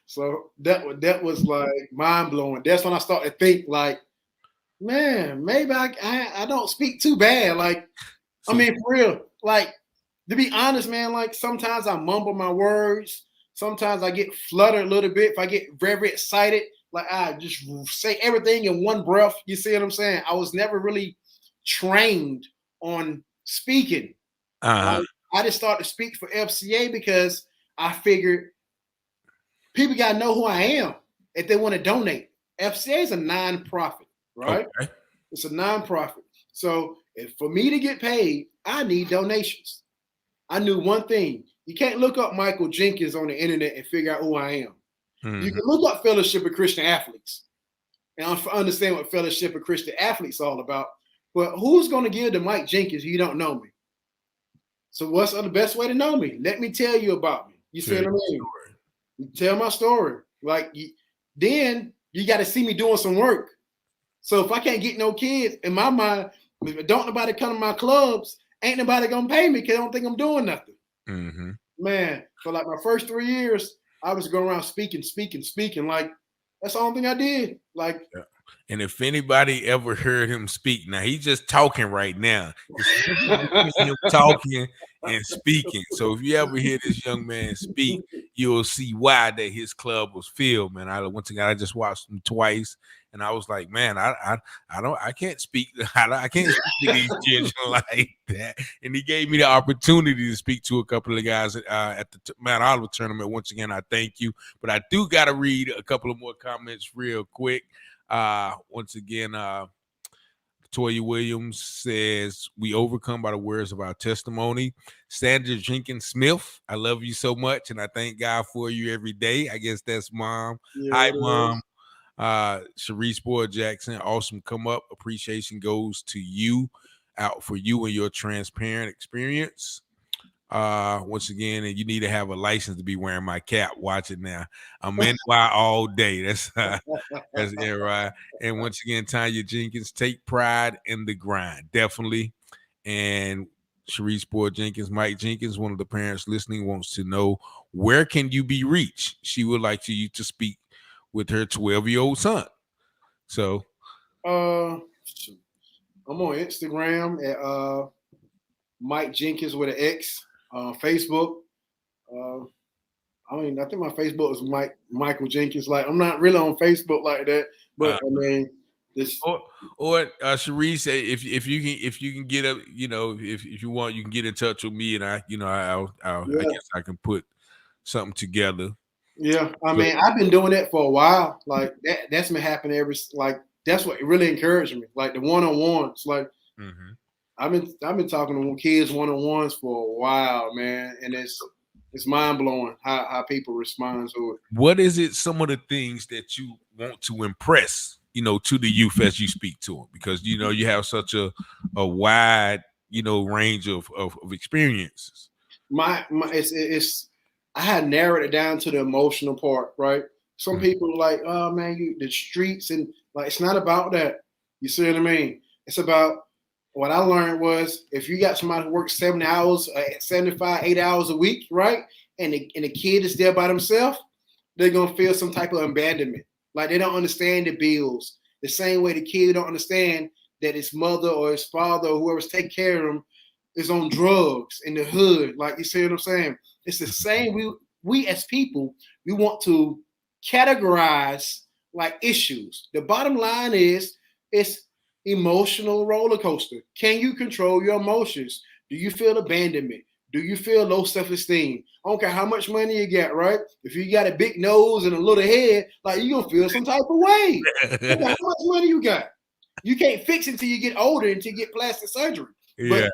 So that was like mind blowing. That's when I started to think like, man, maybe I don't speak too bad. Like, I mean, for real, like to be honest, man, like sometimes I mumble my words. Sometimes I get fluttered a little bit. If I get very excited, like I just say everything in one breath. You see what I'm saying? I was never really trained on speaking. I just started to speak for FCA because I figured people got to know who I am if they want to donate. FCA is a nonprofit, right? Okay. It's a nonprofit. So for me to get paid, I need donations. I knew one thing. You can't look up Michael Jenkins on the internet and figure out who I am. Mm-hmm. You can look up Fellowship of Christian Athletes and understand what Fellowship of Christian Athletes is all about. But who's going to give to Mike Jenkins if you don't know me? So what's the best way to know me? Let me tell you about me. You see what I mean? Tell my story. Like, then you got to see me doing some work. So if I can't get no kids, in my mind, if don't nobody come to my clubs, ain't nobody going to pay me because they don't think I'm doing nothing. Mm-hmm. Man, for like my first 3 years, I was going around speaking. Like, that's the only thing I did. Like, yeah. And if anybody ever heard him speak, now he's just talking right now. Him talking and speaking. So if you ever hear this young man speak, you'll see why that his club was filled, man. I just watched him twice, and I was like, man, I can't speak. I can't speak to these children like that. And he gave me the opportunity to speak to a couple of guys at the Mount Olive tournament. Once again, I thank you. But I do got to read a couple of more comments real quick. Once again, Toya Williams says, we overcome by the words of our testimony. Sandra Jenkins Smith, I love you so much, and I thank God for you every day. I guess that's mom. Yeah, hi, mom. Sharice Boyd Jackson, awesome come up. Appreciation goes to you, out for you and your transparent experience. Once again, and you need to have a license to be wearing my cap. Watch it now. I'm in all day. That's it, right? And once again, Tanya Jenkins, take pride in the grind, definitely. And Sharice Boyd Jenkins, Mike Jenkins, one of the parents listening, wants to know, where can you be reached? She would like you to speak with her 12-year-old son. So, I'm on Instagram at Mike Jenkins with an X. Facebook. I mean, I think my Facebook is Michael Jenkins. Like, I'm not really on Facebook like that, but I mean, this or Sharice, if you can get up, if you want, you can get in touch with me, and I guess I can put something together. Yeah, I mean, I've been doing that for a while. Like that's been happening that's what really encouraged me. Like the one-on-ones. Like I've been talking to kids one-on-ones for a while, man, and it's mind blowing how people respond to it. What is it? Some of the things that you want to impress, to the youth as you speak to them, because you have such a wide, range of experiences. It's I had narrowed it down to the emotional part, right? Some people are like, oh man, the streets, and like it's not about that. You see what I mean? It's about what I learned was if you got somebody who works 7 hours, 75, 8 hours a week, right? And the kid is there by themselves, they're gonna feel some type of abandonment. Like they don't understand the bills. The same way the kid don't understand that his mother or his father or whoever's taking care of him is on drugs in the hood. Like you see what I'm saying? It's the same. We as people, we want to categorize like issues. The bottom line is it's emotional roller coaster. Can you control your emotions? Do you feel abandonment? Do you feel low self-esteem? I don't care how much money you got, right? If you got a big nose and a little head, like you're gonna feel some type of way. How much money you got? You can't fix it until you get older, until you get plastic surgery. Yeah.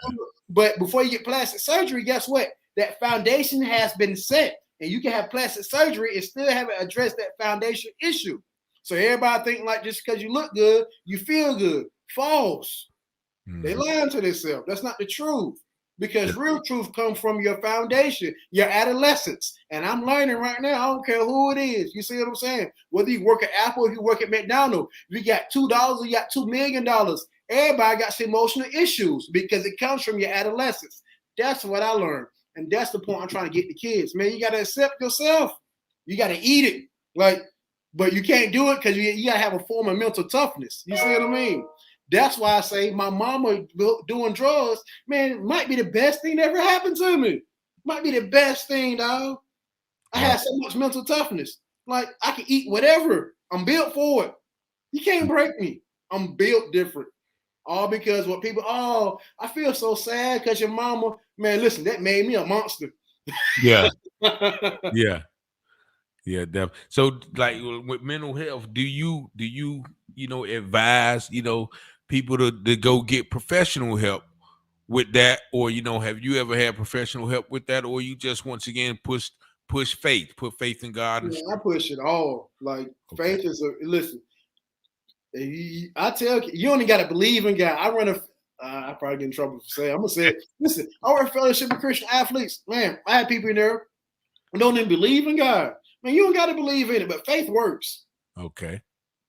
But before you get plastic surgery, guess what? That foundation has been set, and you can have plastic surgery and still haven't addressed that foundation issue. So everybody think like just because you look good, you feel good. False. They lying to themselves. That's not the truth. Because real truth comes from your foundation, your adolescence. And I'm learning right now, I don't care who it is. You see what I'm saying? Whether you work at Apple, if you work at McDonald's, if you got $2, you got $2 million. Everybody got some emotional issues because it comes from your adolescence. That's what I learned. And that's the point I'm trying to get the kids. Man, you got to accept yourself. You got to eat it. But you can't do it because you got to have a form of mental toughness. You see what I mean? That's why I say my mama doing drugs, man, might be the best thing that ever happened to me. Might be the best thing, dog. I had so much mental toughness. Like, I can eat whatever. I'm built for it. You can't break me. I'm built different. All because what people, I feel so sad because your mama, man, listen, that made me a monster. Yeah. Yeah. Yeah, definitely. So, like with mental health, do you advise people to go get professional help with that, or have you ever had professional help with that, or you just once again put faith in God? And I push it all. Like faith is listen. I tell you, you only got to believe in God. I probably get in trouble for saying. I'm gonna say it. Listen, I work fellowship with Christian athletes. Man, I had people in there who don't even believe in God. Man, you don't got to believe in it, but faith works. Okay.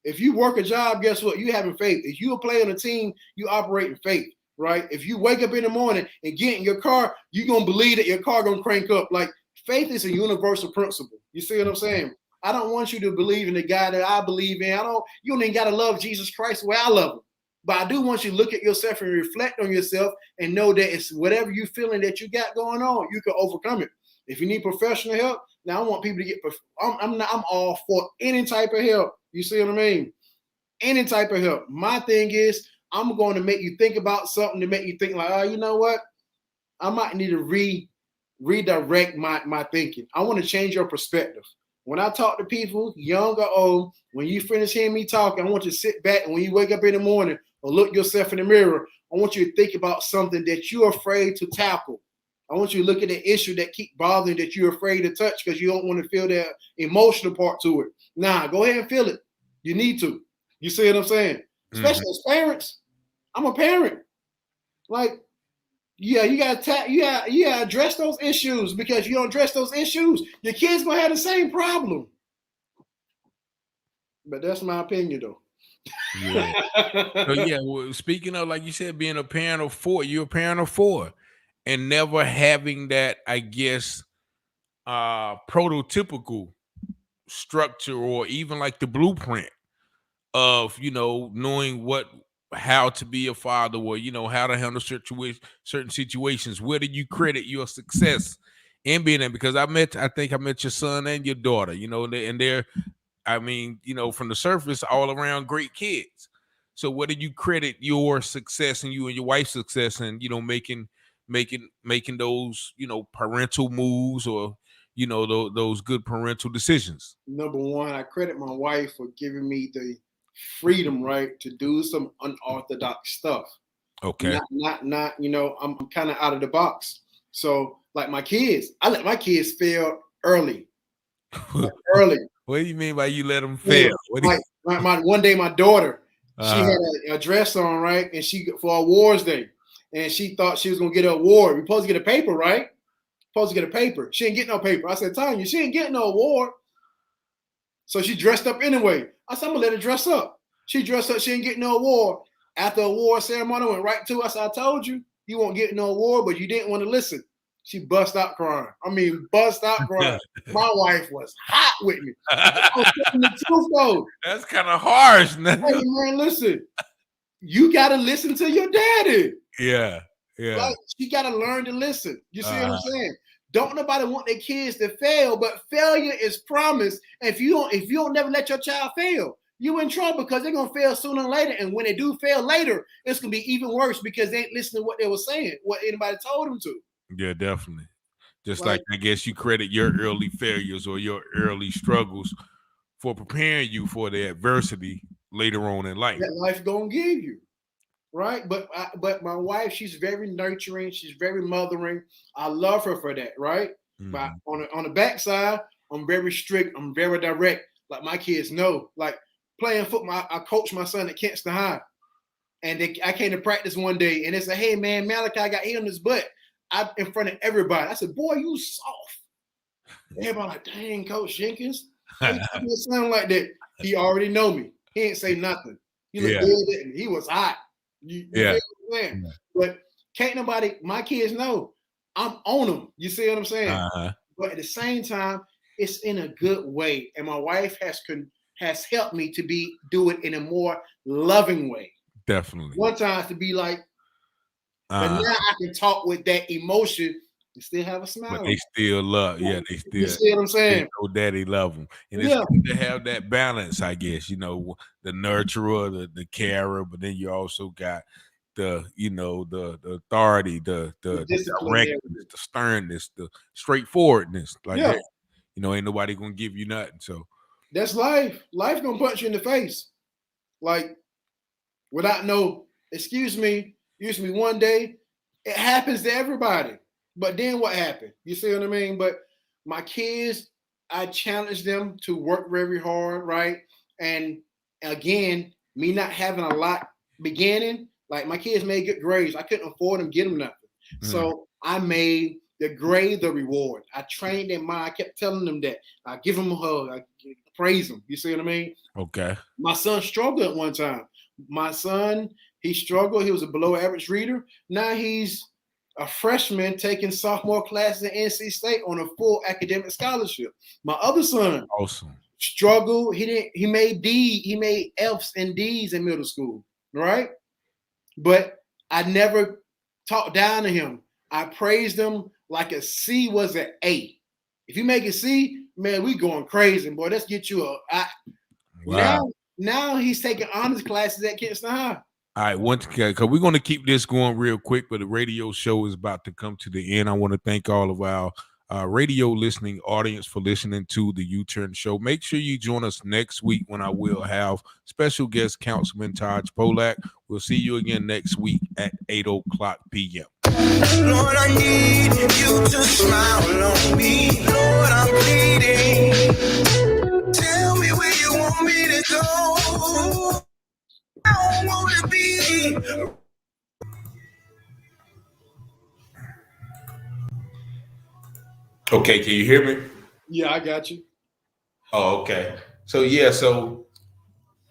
If you work a job, guess what? You having faith. If you play on a team, you operate in faith, right? If you wake up in the morning and get in your car, you're going to believe that your car going to crank up. Like faith is a universal principle. You see what I'm saying? I don't want you to believe in the guy that I believe in. You don't even got to love Jesus Christ the way I love him. But I do want you to look at yourself and reflect on yourself and know that it's whatever you feeling that you got going on, you can overcome it. If you need professional help, now I want people to get. I'm all for any type of help. You see what I mean? Any type of help. My thing is, I'm going to make you think about something to make you think like, oh, you know what? I might need to redirect my thinking. I want to change your perspective. When I talk to people, young or old, when you finish hearing me talking, I want you to sit back, and when you wake up in the morning or look yourself in the mirror, I want you to think about something that you're afraid to tackle. I want you to look at the issue that keep bothering that you're afraid to touch because you don't want to feel that emotional part to it. Nah, go ahead and feel it. You need to. You see what I'm saying? Especially as parents. I'm a parent. Like, yeah, you gotta address those issues, because you don't address those issues, your kids gonna have the same problem. But that's my opinion, though. Yeah. So yeah. Well, speaking of, like you said, being a parent of four, you're a parent of four. And never having that, I guess, prototypical structure, or even like the blueprint of, knowing how to be a father, or, how to handle certain situations. Where do you credit your success and being there, because I think I met your son and your daughter, you know, and they're, I mean, you know, from the surface, all around great kids. So what do you credit your success and you and your wife's success and, you know, making those, you know, parental moves or, you know, those good parental decisions? Number one, I credit my wife for giving me the freedom, right, to do some unorthodox stuff. Okay. Not, you know, I'm kind of out of the box. So like my kids, I let my kids fail early. Early. What do you mean by you let them fail? Like my one day, my daughter, she had a dress on, right? And she for awards day, and she thought she was gonna get an award. We're supposed to get a paper, right? Supposed to get a paper. She didn't get no paper. I said, Tanya, she didn't get no award. So she dressed up anyway. I said, I'm gonna let her dress up. She dressed up, she didn't get no award. After award ceremony, I went right to her. I said, I told you, you won't get no award, but you didn't want to listen. She bust out crying. I mean, bust out crying. My wife was hot with me. I was telling the truth, though. That's kind of harsh. Hey, man, listen. You got to listen to your daddy. Yeah, yeah. Like, you got to learn to listen. You see what I'm saying? Don't nobody want their kids to fail, but failure is promised. And if you don't never let your child fail, you in trouble because they're gonna fail sooner or later. And when they do fail later, it's gonna be even worse because they ain't listening to what they were saying, what anybody told them to. Yeah, definitely. Just like I guess you credit your early failures or your early struggles for preparing you for the adversity later on in life. That life gonna give you, right? But my wife, she's very nurturing, she's very mothering. I love her for that, right? Mm-hmm. But on the backside, I'm very strict, I'm very direct. Like my kids know, like playing football, I coach my son at Kingston High, and I came to practice one day, and they said, "Hey man, Malachi got hit on his butt." In front of everybody. I said, "Boy, you soft." Everybody like, "Dang, Coach Jenkins, how you talking to something like that?" He already know me. He ain't say nothing. He looked good, and he was hot. You But can't nobody. My kids know I'm on them. You see what I'm saying? But at the same time, it's in a good way, and my wife has helped me to do it in a more loving way. Definitely. One time to be like. But now I can talk with that emotion and still have a smile. But they still love, they still. You see what I'm saying? Know daddy love them, and it's good to have that balance, I guess. You know, the nurturer, the carer, but then you also got the, you know, the authority, the directness, the sternness, the straightforwardness. Like, that. You know, ain't nobody gonna give you nothing. So that's life. Life gonna punch you in the face, like without no excuse me. Usually one day, it happens to everybody. But then what happened? You see what I mean? But my kids, I challenge them to work very hard, right? And again, me not having a lot beginning, like my kids made good grades. I couldn't afford them, get them nothing. So I made the grade the reward. I trained their mind. I kept telling them that. I give them a hug. I praise them. You see what I mean? Okay. My son struggled at one time. My son, he struggled. He was a below average reader. Now he's a freshman taking sophomore classes at NC State on a full academic scholarship. My other son struggled. He made F's and D's in middle school, right? But I never talked down to him. I praised him like a C was an A. If you make a C, man, we going crazy, boy. Let's get you Wow. Now he's taking honors classes at Kingston High. All right, because we're going to keep this going real quick, but the radio show is about to come to the end. I want to thank all of our radio listening audience for listening to the UTurn Show. Make sure you join us next week when I will have special guest Councilman Taj Polak. We'll see you again next week at 8:00 p.m. Lord, I need you to smile on me. Lord, I'm pleading. Tell me where you want me to go. I don't want to be. Okay, can you hear me? Yeah, I got you. Oh, okay. So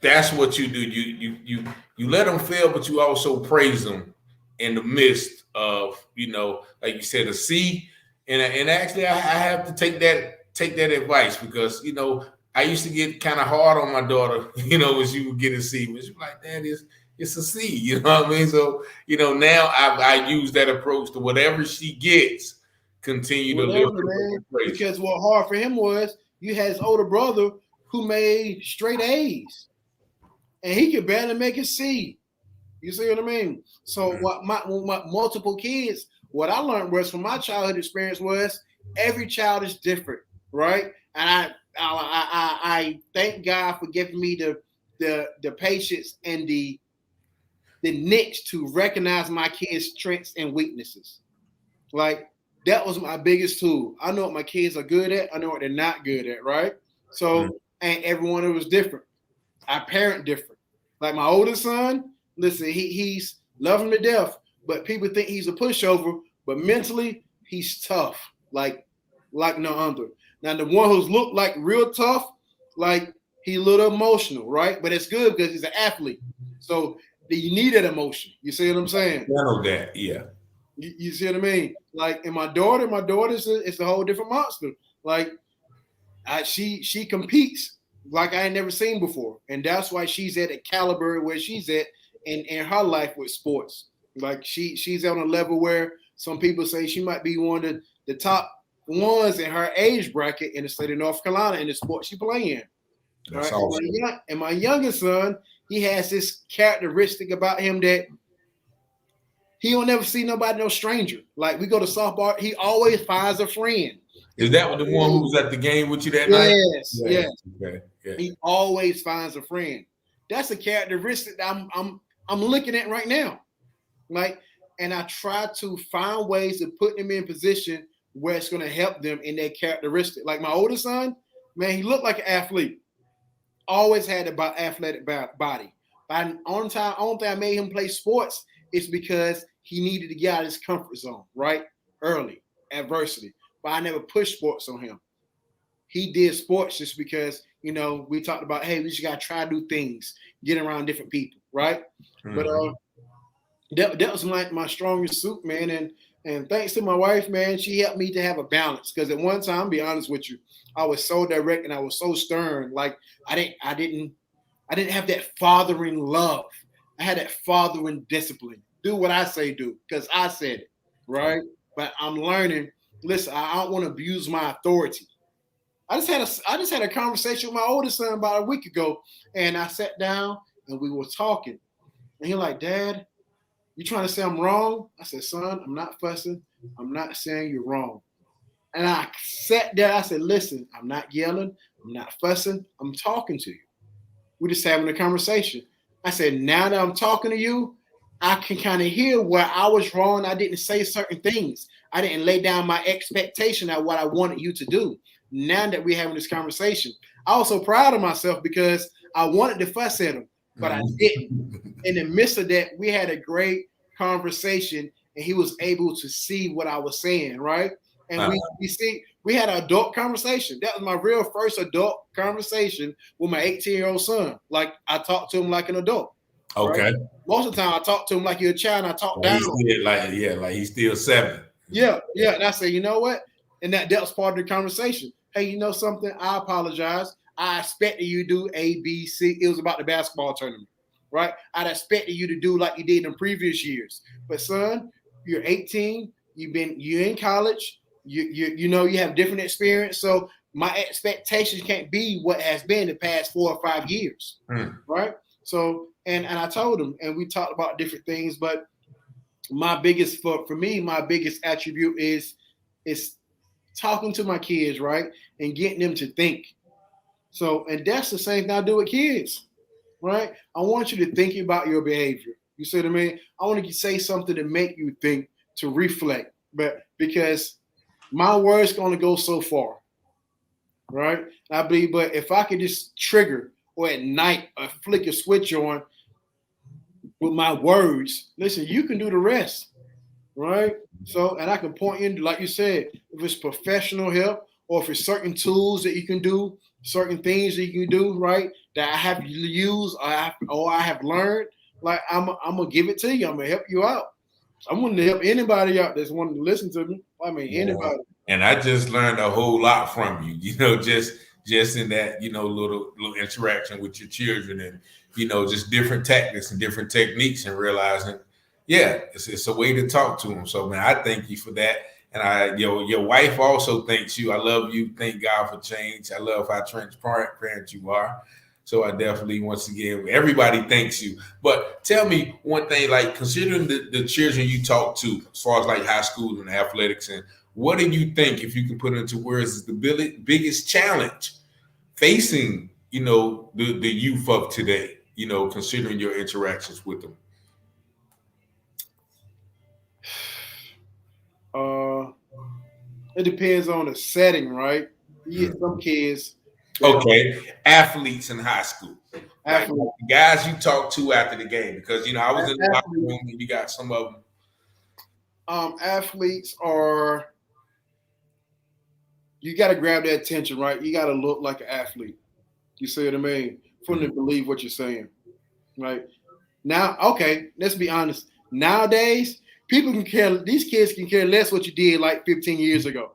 that's what you do. You let them fail, but you also praise them in the midst of, you know, like you said, a C. And actually, I have to take that advice because, you know, I used to get kind of hard on my daughter, you know, when she would get a C. But she was like, Dad, it's a C. You know what I mean? So, you know, now I use that approach to whatever she gets. continue to Whatever, live. man. Because what hard for him was you had his older brother who made straight A's, and he could barely make a C. You see what I mean? So what my multiple kids, what I learned was from my childhood experience was every child is different, right? And I thank God for giving me the patience and the niche to recognize my kids' strengths and weaknesses. Like that was my biggest tool. I know what my kids are good at. I know what they're not good at, right? So, and everyone of us different. I parent different. Like my oldest son, listen, he's love him to death, but people think he's a pushover, but mentally he's tough, like no other. Now the one who's looked like real tough, like he's a little emotional, right? But it's good because he's an athlete. So you need that emotion. You see what I'm saying? I know that, yeah. You see what I mean? Like, and my daughter's it's a whole different monster. Like, she competes like I ain't never seen before, and that's why she's at a caliber where she's at in her life with sports. Like, she's on a level where some people say she might be one of the top ones in her age bracket in the state of North Carolina in the sport she playing. That's right? awesome. And my youngest son, he has this characteristic about him that he don't never see nobody, no stranger. Like we go to softball, he always finds a friend. Is that the one who was at the game with you that night? Yes. Okay. Yeah. He always finds a friend. That's a characteristic that I'm looking at right now. Like, and I try to find ways to put them in position where it's going to help them in their characteristic. Like my oldest son, man, he looked like an athlete. Always had an athletic body. But only thing I made him play sports is because he needed to get out of his comfort zone, right? Early, adversity. But I never pushed sports on him. He did sports just because, we talked about, hey, we just got to try to do things, get around different people, right? Mm-hmm. But that was my strongest suit, man. And thanks to my wife, man, she helped me to have a balance. Because at one time, I'll be honest with you, I was so direct and I was so stern. Like I didn't have that fathering love. I had that fathering discipline. Do what I say do, because I said it, right? But I'm learning. Listen, I don't want to abuse my authority. I just had a conversation with my oldest son about a week ago, and I sat down and we were talking. And he's like, Dad, you trying to say I'm wrong? I said, son, I'm not fussing. I'm not saying you're wrong. And I sat there. I said, listen, I'm not yelling. I'm not fussing. I'm talking to you. We're just having a conversation. I said, now that I'm talking to you, I can kind of hear where I was wrong. I didn't say certain things. I didn't lay down my expectation of what I wanted you to do. Now that we're having this conversation, I was so proud of myself because I wanted to fuss at him, but I didn't. In the midst of that, we had a great conversation, and he was able to see what I was saying, right? And we had an adult conversation. That was my real first adult conversation with my 18-year-old son. Like I talked to him like an adult. Okay. Right? Most of the time I talk to him like you're a child, and I talk down. Like he's still 7. Yeah. And I say, you know what? And that was part of the conversation. Hey, you know something? I apologize. I expected you to do A, B, C. It was about the basketball tournament, right? I'd expected you to do like you did in previous years. But son, you're 18. You're in college. You have different experience. So my expectations can't be what has been the past 4 or 5 years, right? So and I told him, and we talked about different things. But my biggest my biggest attribute is talking to my kids, right, and getting them to think. So, and that's the same thing I do with kids, right? I want you to think about your behavior. You see what I mean? I want to say something to make you think, to reflect, but because my words can only go so far, right? But if I could just trigger or at night flick a switch on with my words, listen, you can do the rest, right? So, and I can point in, like you said, if it's professional help or if it's certain tools that you can do, certain things that you can do, right, that I have used or I have learned, like I'm gonna give it to you. I'm gonna help you out. I'm willing to help anybody out that's wanting to listen to me. I mean, anybody. And I just learned a whole lot from you, just in that, little interaction with your children and, just different tactics and different techniques and realizing, yeah, it's a way to talk to them. So, man, I thank you for that. And your wife also thanks you. I love you. Thank God for change. I love how transparent you are. So I definitely, once again, everybody thanks you. But tell me one thing, like considering the children you talk to, as far as like high school and athletics, and what do you think, if you can put it into words, is the biggest challenge facing, the youth of today, considering your interactions with them? It depends on the setting, right? You get some kids. Okay, athletes in high school. Like the guys you talk to after the game, because I was in the locker room and you got some of them. Athletes are, you got to grab their attention, right? You got to look like an athlete. You see what I mean? For them to believe what you're saying, right? Now, okay, let's be honest. Nowadays, these kids can care less what you did like 15 years ago.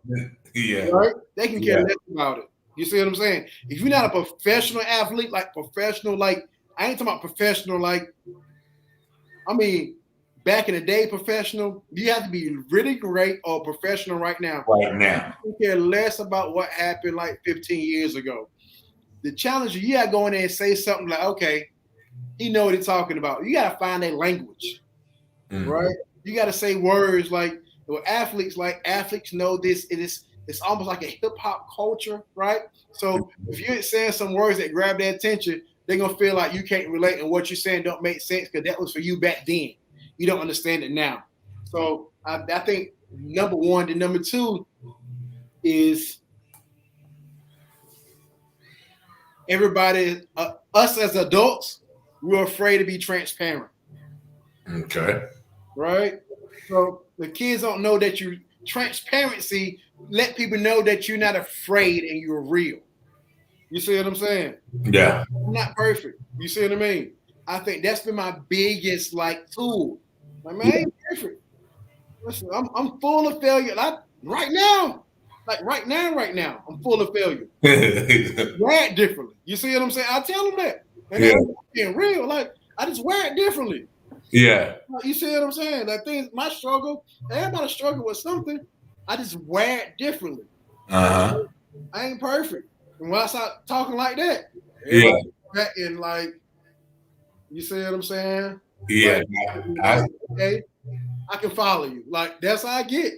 Yeah. Right? They can care less about it. You see what I'm saying? If you're not a professional athlete, like I ain't talking about professional, back in the day, professional, you have to be really great or professional right now. Right now. You care less about what happened like 15 years ago. The challenge is you got to go in there and say something like, okay, he know what he's talking about. You got to find a language, right? You got to say words like athletes know this. It's almost like a hip hop culture, right? So if you're saying some words that grab their attention, they're gonna feel like you can't relate and what you're saying don't make sense because that was for you back then. You don't understand it now. So I think number one. And number two is everybody, us as adults, we're afraid to be transparent. Okay. Right? So the kids don't know that transparency let people know that you're not afraid and you're real. You see what I'm saying? Yeah. I'm not perfect. You see what I mean? I think that's been my biggest tool. Like, man, I ain't perfect. Listen, I'm full of failure. Right now, I'm full of failure. Wear it differently. You see what I'm saying? I tell them that. And I'm being real. I just wear it differently. Yeah. You see what I'm saying? My struggle, everybody struggle with something. I just wear it differently. I ain't perfect. And when I start talking like that, and you see what I'm saying? Yeah. Okay, I can follow you. That's how I get.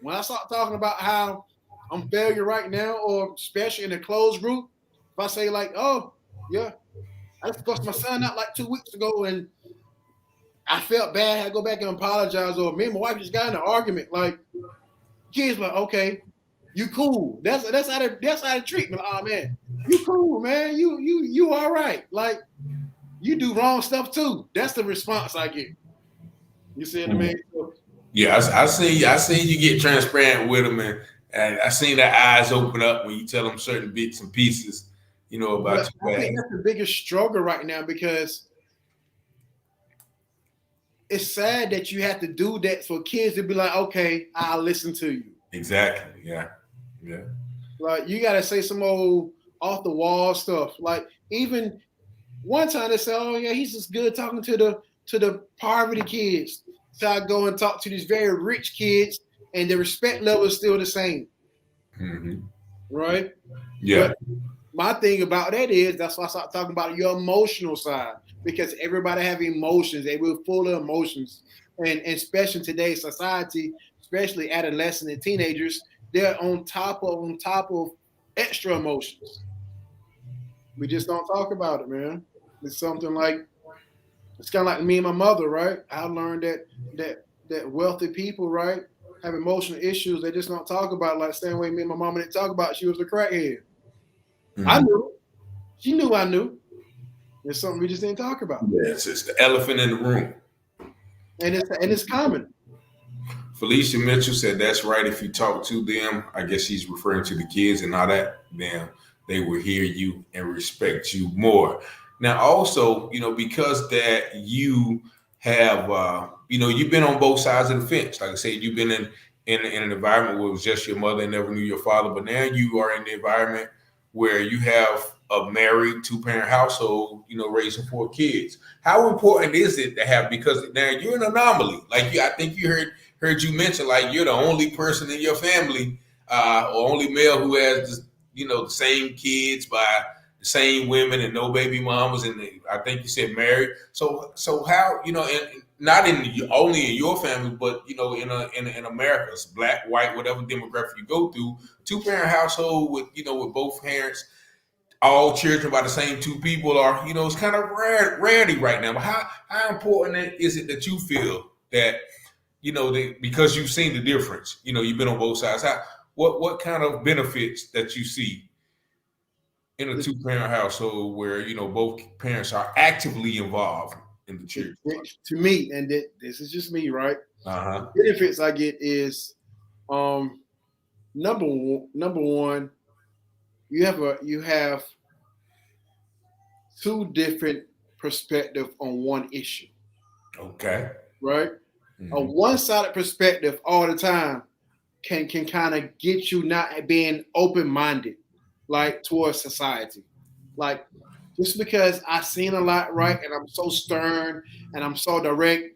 When I start talking about how I'm failure right now, or especially in a closed group, if I say oh yeah, I just cussed my son out 2 weeks ago and I felt bad, I had to go back and apologize, or me and my wife just got in an argument. Kids okay, you cool. That's how they treat me. Oh man, you cool, man. You all right. You do wrong stuff too. That's the response I get. You see what I mean? Yeah, I seen you get transparent with them, and I seen their eyes open up when you tell them certain bits and pieces, about your I think that's the biggest struggle right now, because it's sad that you have to do that for kids to be like, okay, I'll listen to you. Exactly. Yeah. Yeah. You got to say some old off the wall stuff. Even one time they said, oh yeah, he's just good talking to the poverty kids. So I go and talk to these very rich kids, and the respect level is still the same. Mm-hmm. Right? Yeah. But my thing about that is that's why I start talking about your emotional side, because everybody have emotions. They were full of emotions, and especially in today's society, especially adolescents and teenagers, they're on top of extra emotions. We just don't talk about it, man. It's something it's kind of like me and my mother, right? I learned that wealthy people, right, have emotional issues. They just don't talk about it. Same way me and my mama didn't talk about it. She was a crackhead. Mm-hmm. I knew. She knew I knew. It's something we just didn't talk about. Yeah, it's the elephant in the room. And it's common. Felicia Mitchell said that's right. If you talk to them, I guess she's referring to the kids and all that, then they will hear you and respect you more. Now, also, because that you have, you've been on both sides of the fence. Like I said, you've been in an environment where it was just your mother and never knew your father, but now you are in the environment where you have a married 2-parent household, raising 4 kids. How important is it to have, because now you're an anomaly. I think you heard heard you mention like you're the only person in your family, or only male who has the same kids by the same women and no baby mamas, and I think you said married. So how and not only in your family, but in America's black, white, whatever demographic you go through, 2-parent household with with both parents, all children by the same two people are it's kind of rarity right now. But how important is it that you feel that because you've seen the difference, you've been on both sides. What kind of benefits that you see in a 2-parent household where both parents are actively involved in the children? To me, and this is just me, right? Uh-huh. The benefits I get is number one, you have two different perspectives on one issue. Okay. Right? Mm-hmm. A one-sided perspective all the time can kind of get you not being open-minded, like towards society. Like just because I've seen a lot, right, and I'm so stern and I'm so direct,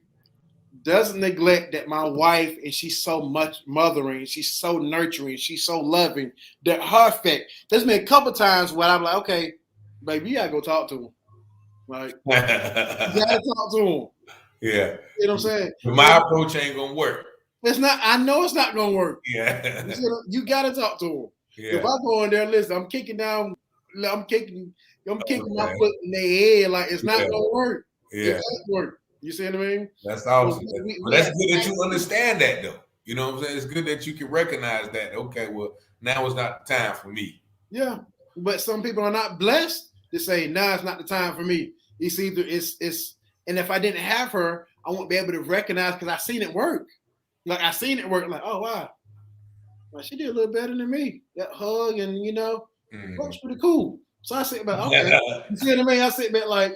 doesn't neglect that my wife, and she's so much mothering, she's so nurturing, she's so loving, that her effect. There's been a couple times where I'm like, okay, baby, you gotta go talk to him. Like, you gotta talk to him. Yeah. You know what I'm saying? My approach ain't gonna work. It's not. I know it's not gonna work. Yeah. You gotta talk to him. Yeah. If I go in there, listen, I'm kicking my foot in their head. Like it's not gonna work. Yeah. It can't work. You see what I mean? That's awesome. But that's good that you understand that, though. You know what I'm saying? It's good that you can recognize that. Okay, well, now is not the time for me. Yeah, but some people are not blessed to say, "Nah, it's not the time for me." It's either it's, and if I didn't have her, I won't be able to recognize because I seen it work. Like I seen it work. Like, oh wow, well, she did a little better than me. That hug and that's pretty cool. So I sit back, okay. You see what I mean? I sit back like,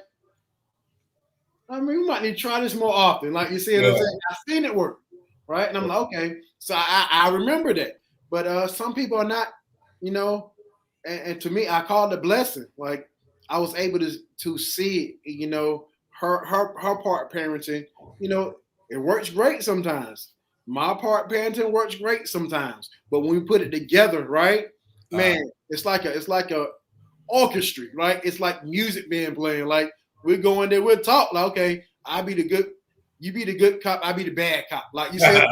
I mean, we might need to try this more often. Like you see what I'm saying? I seen it work, right? And I'm like, okay. So I remember that. But some people are not, and to me, I call it a blessing. Like I was able to see it, her part parenting, it works great sometimes. My part parenting works great sometimes. But when we put it together, right, man, it's like a orchestra, right? It's like music being played. Like we're going there, we'll talk. Like, okay, I be the good, you be the good cop, I be the bad cop. Like you said,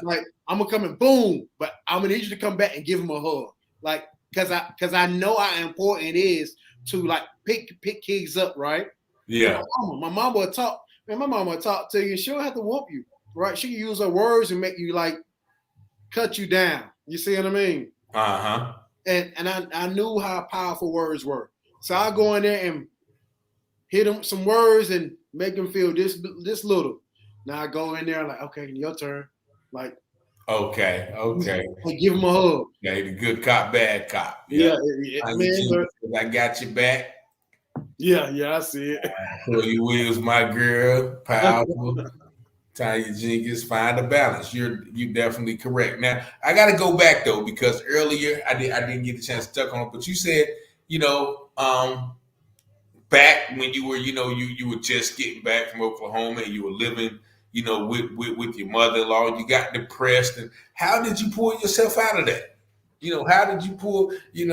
like I'm gonna come and boom, but I'm gonna need you to come back and give him a hug. Like, cause I know how important it is to like pick kids up, right? Yeah. My mom will talk. Man, my mom will talk to you. She don't have to whoop you, right? She can use her words and make you like cut you down. You see what I mean? Uh-huh. And I knew how powerful words were. So I go in there and hit them some words and make them feel this little. Now I go in there like, okay, your turn. Like, okay. I give them a hug. Okay, the good cop, bad cop. Yeah, I got your back. Yeah, I see it. So you was my girl, powerful. Talyor Jenkins, find a balance. You're definitely correct. Now I got to go back though because earlier I didn't get the chance to touch on it, but you said back when you were you were just getting back from Oklahoma and you were living with your mother-in-law and you got depressed, and how did you pull yourself out of that? How did you pull, and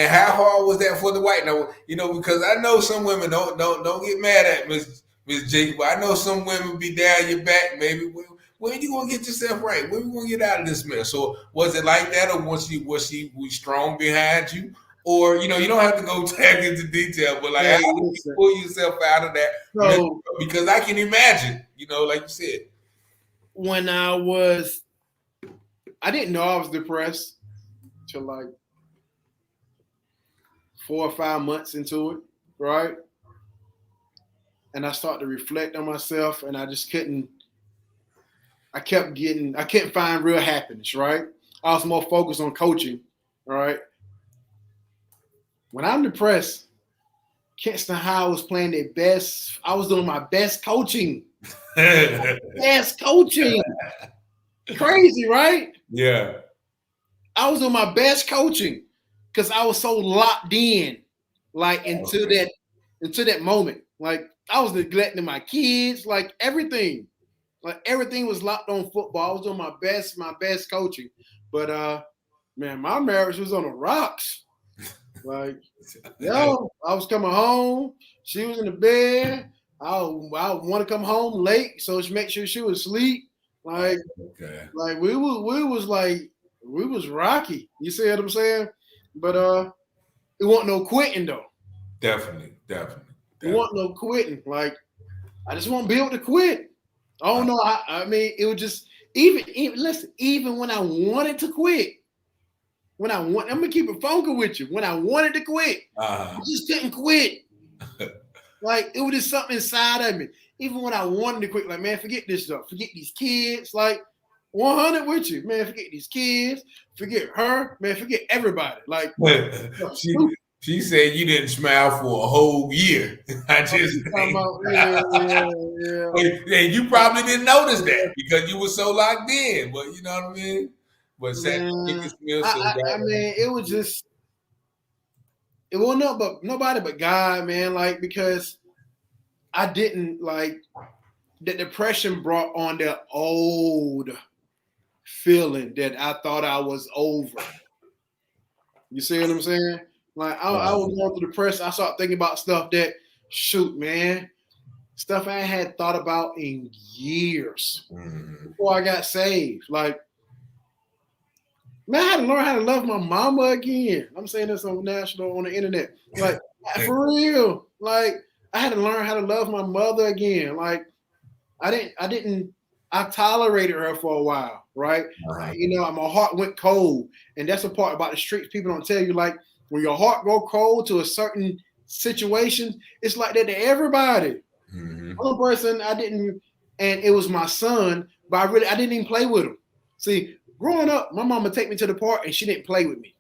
how hard was that for the white? Now, because I know some women don't get mad at Miss Jake, but I know some women be down your back, maybe. When you gonna get yourself right? When we gonna get out of this mess? So was it like that, or was she strong behind you? Or you don't have to go tag into detail, but like how did you pull yourself out of that? So, because I can imagine, like you said. When I didn't know I was depressed till like 4 or 5 months into it, right? And I started to reflect on myself, and I just couldn't find real happiness, right? I was more focused on coaching, right? When I'm depressed, Kingston High was playing their best. I was doing my best coaching. Best coaching. Crazy, right? Yeah. I was doing my best coaching because I was so locked in, like into that moment. Like I was neglecting my kids, like everything. Like everything was locked on football. I was doing my best coaching. But man, my marriage was on the rocks. Like, yo, I was coming home. She was in the bed. I want to come home late, so she make sure she was asleep. Like, like we was rocky. You see what I'm saying? But it wasn't no quitting though. Definitely. It wasn't no quitting. Like, I just won't be able to quit. Oh no, I mean, it was just even when I wanted to quit. I'm gonna keep it funky with you. When I wanted to quit, I just couldn't quit. Like, it was just something inside of me. Even when I wanted to quit, like, man, forget this stuff. Forget these kids. Like, 100 with you, man. Forget these kids. Forget her, man. Forget everybody. Like, she said you didn't smile for a whole year. I just and you probably didn't notice that because you were so locked in. But you know what I mean. But I mean, it was just, it wasn't nobody but God, man. Like, because I didn't, like, the depression brought on that old feeling that I thought I was over. You see what I'm saying? Like, I was going through depression. I started thinking about stuff that, shoot, man, stuff I had thought about in years before I got saved. Like, man, I had to learn how to love my mama again. I'm saying this on the internet. Like, for real. Like, I had to learn how to love my mother again. Like, I tolerated her for a while, right? You know, my heart went cold. And that's the part about the streets people don't tell you. Like, when your heart go cold to a certain situation, it's like that to everybody. One person I didn't, and it was my son, but I didn't even play with him. See, growing up, my mama take me to the park and she didn't play with me.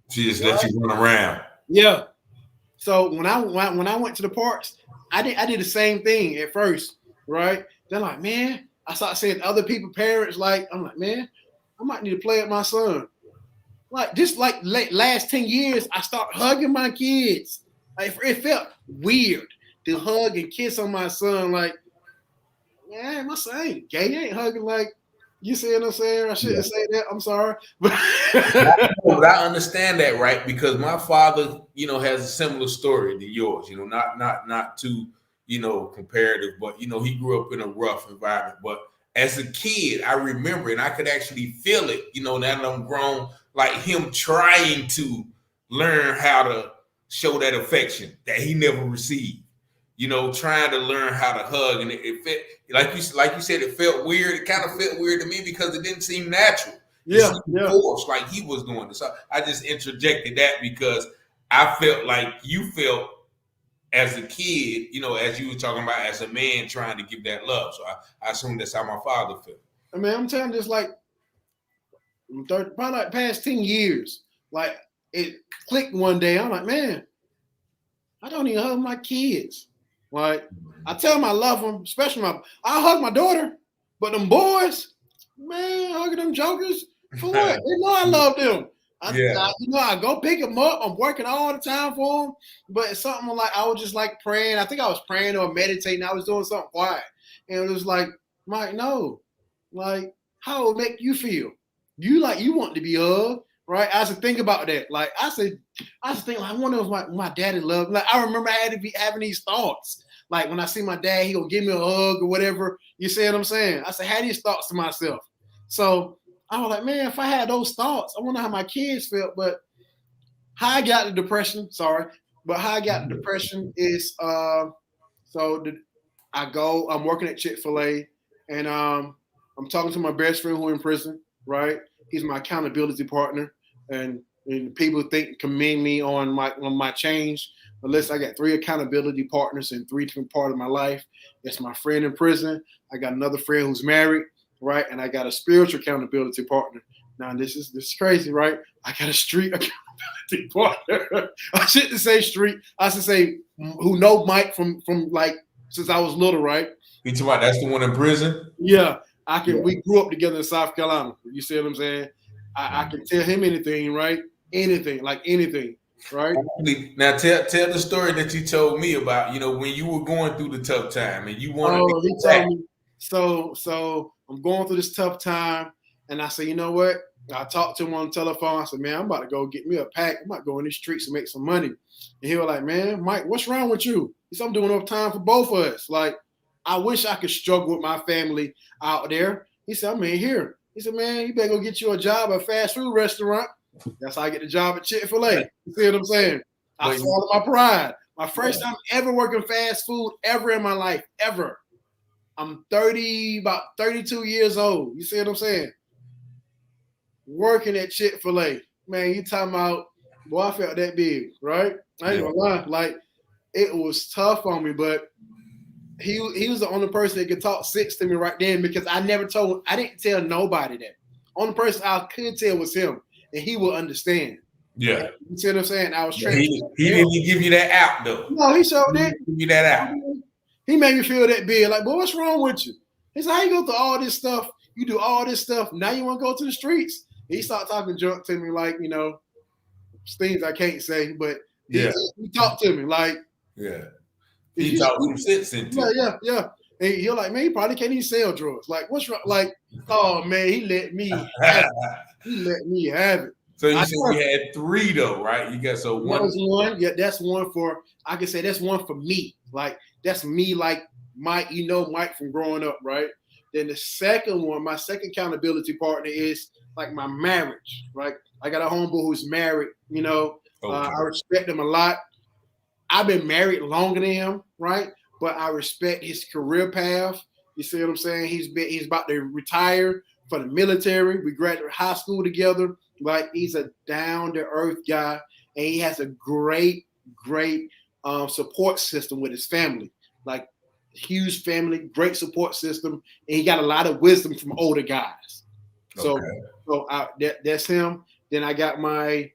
She just let you run around. Yeah. So when I went to the parks, I did the same thing at first, right? Then like, man, I started seeing other people, parents, like, I'm like, man, I might need to play with my son. Like, just like last 10 years, I started hugging my kids. Like, it felt weird to hug and kiss on my son. Like, man, my son ain't gay. He ain't hugging like, you see what I'm saying? I shouldn't say that. I'm sorry. But I understand that, right? Because my father, you know, has a similar story to yours, you know, not too, you know, comparative, but, you know, he grew up in a rough environment. But as a kid, I remember, and I could actually feel it, you know, now that I'm grown, like him trying to learn how to show that affection that he never received. You know, trying to learn how to hug, and it felt like you said, it felt weird. It kind of felt weird to me because it didn't seem natural. Yeah, forced, like he was doing this. So I just interjected that because I felt like you felt as a kid, you know, as you were talking about as a man trying to give that love. So I assume that's how my father felt. I mean, I'm telling you, just like probably like past 10 years, like it clicked one day. I'm like, man, I don't even hug my kids. Like, I tell them I love them, especially I hug my daughter, but them boys, man, hugging them jokers for what? They know I love them. I go pick them up. I'm working all the time for them, but it's something like I was just like praying. I think I was praying or meditating. I was doing something quiet, and it was like, Mike, no, like, how it make you feel? You want to be hugged, right? I used to think about that. Like I think, like, I wonder if my daddy loved. Like I remember I had to be having these thoughts. Like when I see my dad, he gonna give me a hug or whatever. You see what I'm saying? I said, had these thoughts to myself. So I was like, man, if I had those thoughts, I wonder how my kids felt. But how I got the depression, is I'm working at Chick-fil-A, and I'm talking to my best friend who's in prison, right? He's my accountability partner, and people commend me on my change. But listen, I got 3 accountability partners in 3 different parts of my life. That's my friend in prison. I got another friend who's married, right? And I got a spiritual accountability partner. Now this is crazy, right? I got a street accountability partner. I shouldn't say street. I should say who know Mike from like since I was little, right? You talking about that's the one in prison? Yeah. We grew up together in South Carolina. You see what I'm saying? I can tell him anything, right? Anything, right? Now tell the story that you told me about, you know, when you were going through the tough time and you wanted to So I'm going through this tough time, and I said, you know what? I talked to him on the telephone. I said, man, I'm about to go get me a pack. I might go in these streets and make some money. And he was like, man, Mike, what's wrong with you? He said, I'm doing enough time for both of us. Like, I wish I could struggle with my family out there. He said, I'm in here. He said, man, you better go get you a job at a fast food restaurant. That's how I get the job at Chick-fil-A. You see what I'm saying? I swallowed my pride. My first time ever working fast food ever in my life, ever. I'm about 32 years old. You see what I'm saying? Working at Chick-fil-A. Man, you talking about, boy, I felt that big, right? I ain't gonna lie. Like, it was tough on me, but he was the only person that could talk sense to me right then, because I didn't tell nobody that. Only person I could tell was him, and he will understand. Yeah. You see what I'm saying? I was He didn't give you that out, though. No, he showed it. Give you that out. He made me feel that big. Like, boy, what's wrong with you? He said, how you go through all this stuff? You do all this stuff. Now you want to go to the streets? He started talking junk to me, like, things I can't say, but he talked to me like, he talked some sense into it. Yeah. And you're like, man, he probably can't even sell drugs. Like, what's wrong? Like, oh man, he let me have it. He let me have it. So you said you had 3 though, right? You got one. That was one. Yeah, that's one for. I can say that's one for me. Like, that's me, like Mike. Mike from growing up, right? Then the second one, my second accountability partner is like my marriage, right? I got a homeboy who's married. I respect him a lot. I've been married longer than him, right? But I respect his career path. You see what I'm saying? He's about to retire from the military. We graduated high school together. Like, he's a down-to-earth guy, and he has a great support system with his family. Like, huge family, great support system, and he got a lot of wisdom from older guys. So that's him. Then I got my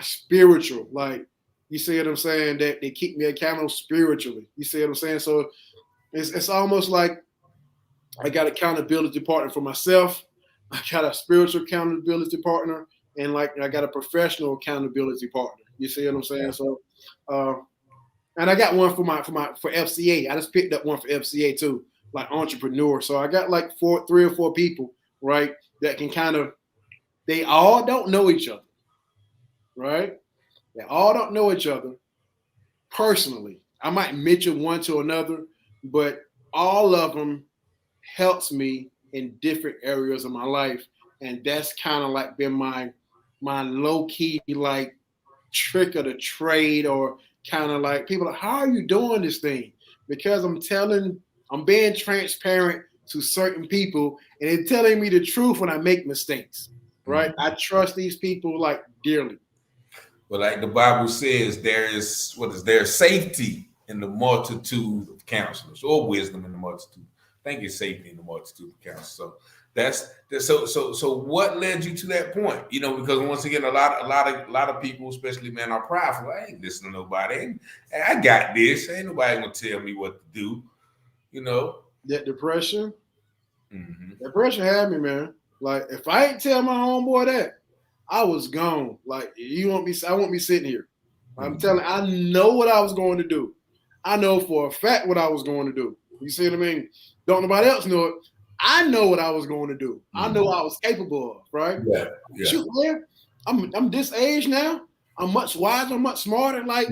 spiritual, like, you see what I'm saying, that they keep me accountable spiritually. You see what I'm saying? So it's almost like I got accountability partner for myself. I got a spiritual accountability partner, and like I got a professional accountability partner. You see what I'm saying? So and I got one for FCA. I just picked up one for FCA too, like entrepreneur. So I got like 3 or 4 people, right, that can kind of, they all don't know each other, right? They all don't know each other personally. I might mention one to another, but all of them helps me in different areas of my life. And that's kind of like been my low-key like trick of the trade, or kind of like people are like, how are you doing this thing? Because I'm being transparent to certain people, and they're telling me the truth when I make mistakes, right? I trust these people like dearly. But like the Bible says, there's safety in the multitude of counselors, or wisdom in the multitude. I think it's safety in the multitude of counselors. So so what led you to that point? Because once again, a lot of people, especially men, are prideful. I ain't listening to nobody. I got this. Ain't nobody gonna tell me what to do. That depression. Depression had me, man. Like, if I ain't tell my homeboy that, I was gone. Like, I won't be sitting here. I'm telling, I know what I was going to do. I know for a fact what I was going to do. You see what I mean? Don't nobody else know it. I know what I was going to do. I know what I was capable of, right? Yeah. Shoot, man, I'm this age now. I'm much wiser, I'm much smarter, like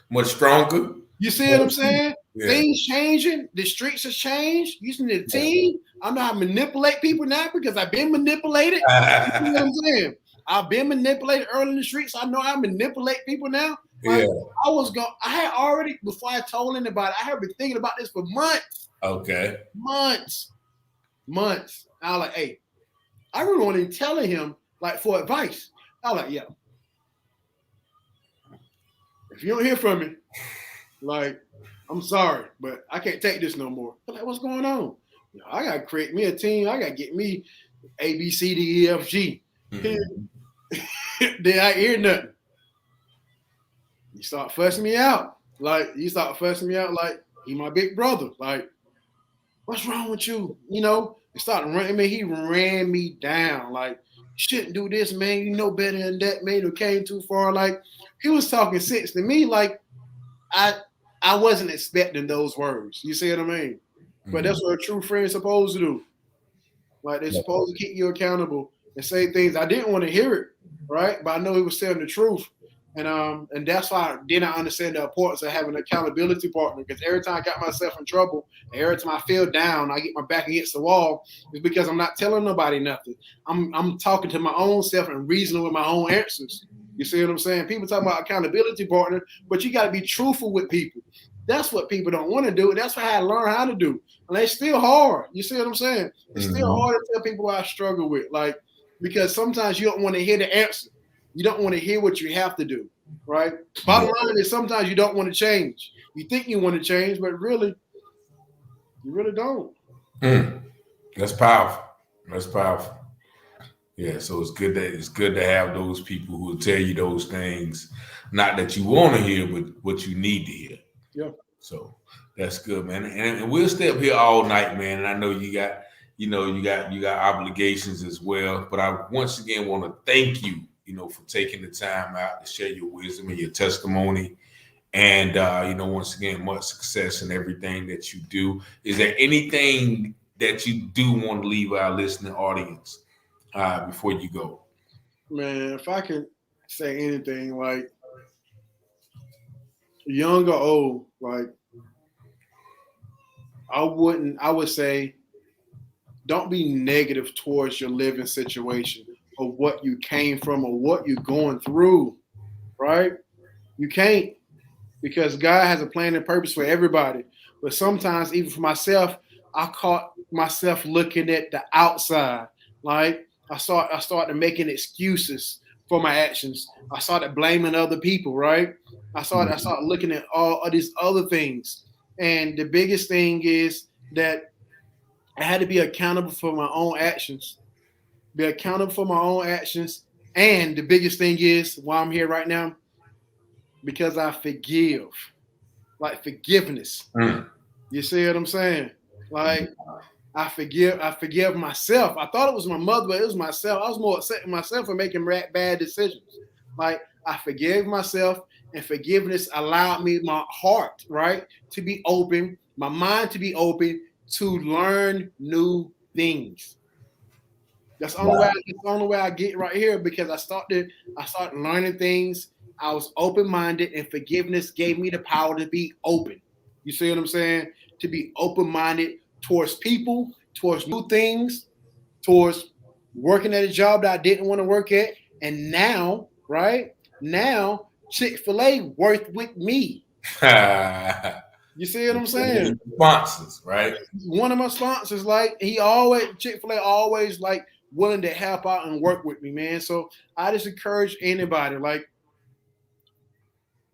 much stronger. You see what I'm saying? Yeah. Things changing. The streets have changed. Using the team. I know how to manipulate people now because I've been manipulated. You see what I'm saying? I've been manipulated early in the streets. I know how to manipulate people now. Like, I had already, before I told anybody, I had been thinking about this for months. Okay. Months. I was like, hey, I really wanted to tell him, like, for advice. I was like, yo, if you don't hear from me, like, I'm sorry, but I can't take this no more. I'm like, what's going on? I got to create me a team. I got to get me A, B, C, D, E, F, G. Then I hear nothing. You start fussing me out. Like, he my big brother. Like, what's wrong with you? He started running me. He ran me down. Like, you shouldn't do this, man. You know better than that, man. You came too far. Like, he was talking sense to me. Like, I wasn't expecting those words. You see what I mean? But that's what a true friend is supposed to do. Like they're supposed to keep you accountable and say things. I didn't want to hear it, right? But I know he was telling the truth. And that's why I did not understand the importance of having an accountability partner. Because every time I got myself in trouble, every time I feel down, I get my back against the wall, it's because I'm not telling nobody nothing. I'm talking to my own self and reasoning with my own answers. You see what I'm saying? People talk about accountability partner, but you got to be truthful with people. That's what people don't want to do. That's what I learned how to do. And it's still hard. You see what I'm saying? It's still hard to tell people what I struggle with. Like, because sometimes you don't want to hear the answer. You don't want to hear what you have to do, right? Bottom line is sometimes you don't want to change. You think you want to change, but really, you really don't. That's powerful. That's powerful. Yeah, so it's good to have those people who will tell you those things, not that you want to hear, but what you need to hear. Yeah. So that's good, man. And we'll stay up here all night, man. And I know you got obligations as well. But I once again want to thank you, for taking the time out to share your wisdom and your testimony. And once again, much success in everything that you do. Is there anything that you do want to leave our listening audience before you go? Man, if I can say anything, like young or old, like I would say don't be negative towards your living situation or what you came from or what you're going through, right? You can't, because God has a plan and purpose for everybody. But sometimes, even for myself, I caught myself looking at the outside. Like I started making excuses for my actions. I started blaming other people, right? I started looking at all of these other things. And the biggest thing is that I had to be accountable for my own actions. Be accountable for my own actions. And the biggest thing is why I'm here right now, because I forgive. Like forgiveness. You see what I'm saying? Like I forgive myself. I thought it was my mother, but it was myself. I was more upset with myself for making bad decisions. Like I forgave myself, and forgiveness allowed me, my heart, right, to be open, my mind to be open to learn new things. That's the only way I get right here, because I started learning things. I was open-minded, and forgiveness gave me the power to be open. You see what I'm saying? To be open-minded towards people, towards new things, towards working at a job that I didn't want to work at. And now, right? Now, Chick-fil-A worked with me. You see what I'm saying? Sponsors, right? One of my sponsors, like Chick-fil-A always like willing to help out and work with me, man. So I just encourage anybody, like,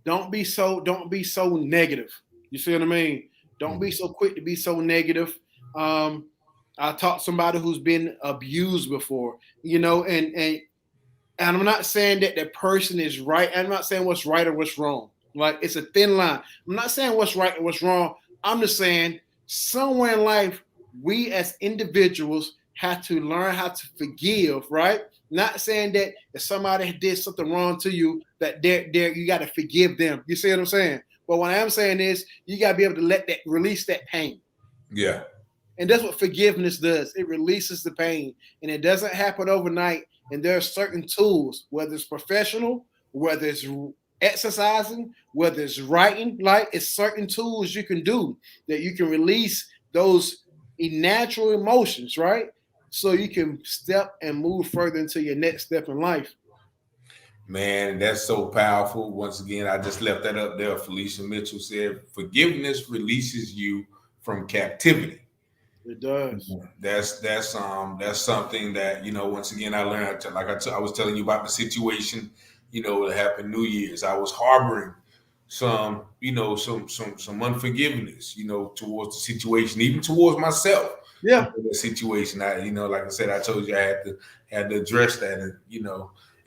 don't be so negative. You see what I mean? Don't be so quick to be so negative. I taught somebody who's been abused before, and I'm not saying that the person is right. I'm not saying what's right or what's wrong. Like, it's a thin line. I'm not saying what's right or what's wrong. I'm just saying somewhere in life, we as individuals have to learn how to forgive, right? Not saying that if somebody did something wrong to you, that you got to forgive them. You see what I'm saying? But what I am saying is you got to be able to release that pain. Yeah. And that's what forgiveness does. It releases the pain. And it doesn't happen overnight. And there are certain tools, whether it's professional, whether it's exercising, whether it's writing, like it's certain tools you can do that you can release those natural emotions, right? So you can step and move further into your next step in life. Man, that's so powerful. Once again, I just left that up there. Felicia Mitchell said, forgiveness releases you from captivity. It does. That's something that, once again, I learned, like I was telling you about the situation, that happened New Year's. I was harboring some unforgiveness, towards the situation, even towards myself. Yeah. The situation, like I said, I told you I had to address that,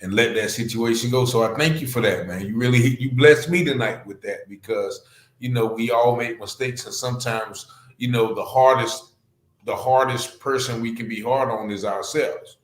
and let that situation go. So I thank you for that, man. You blessed me tonight with that, because, we all make mistakes, and sometimes, the hardest person we can be hard on is ourselves.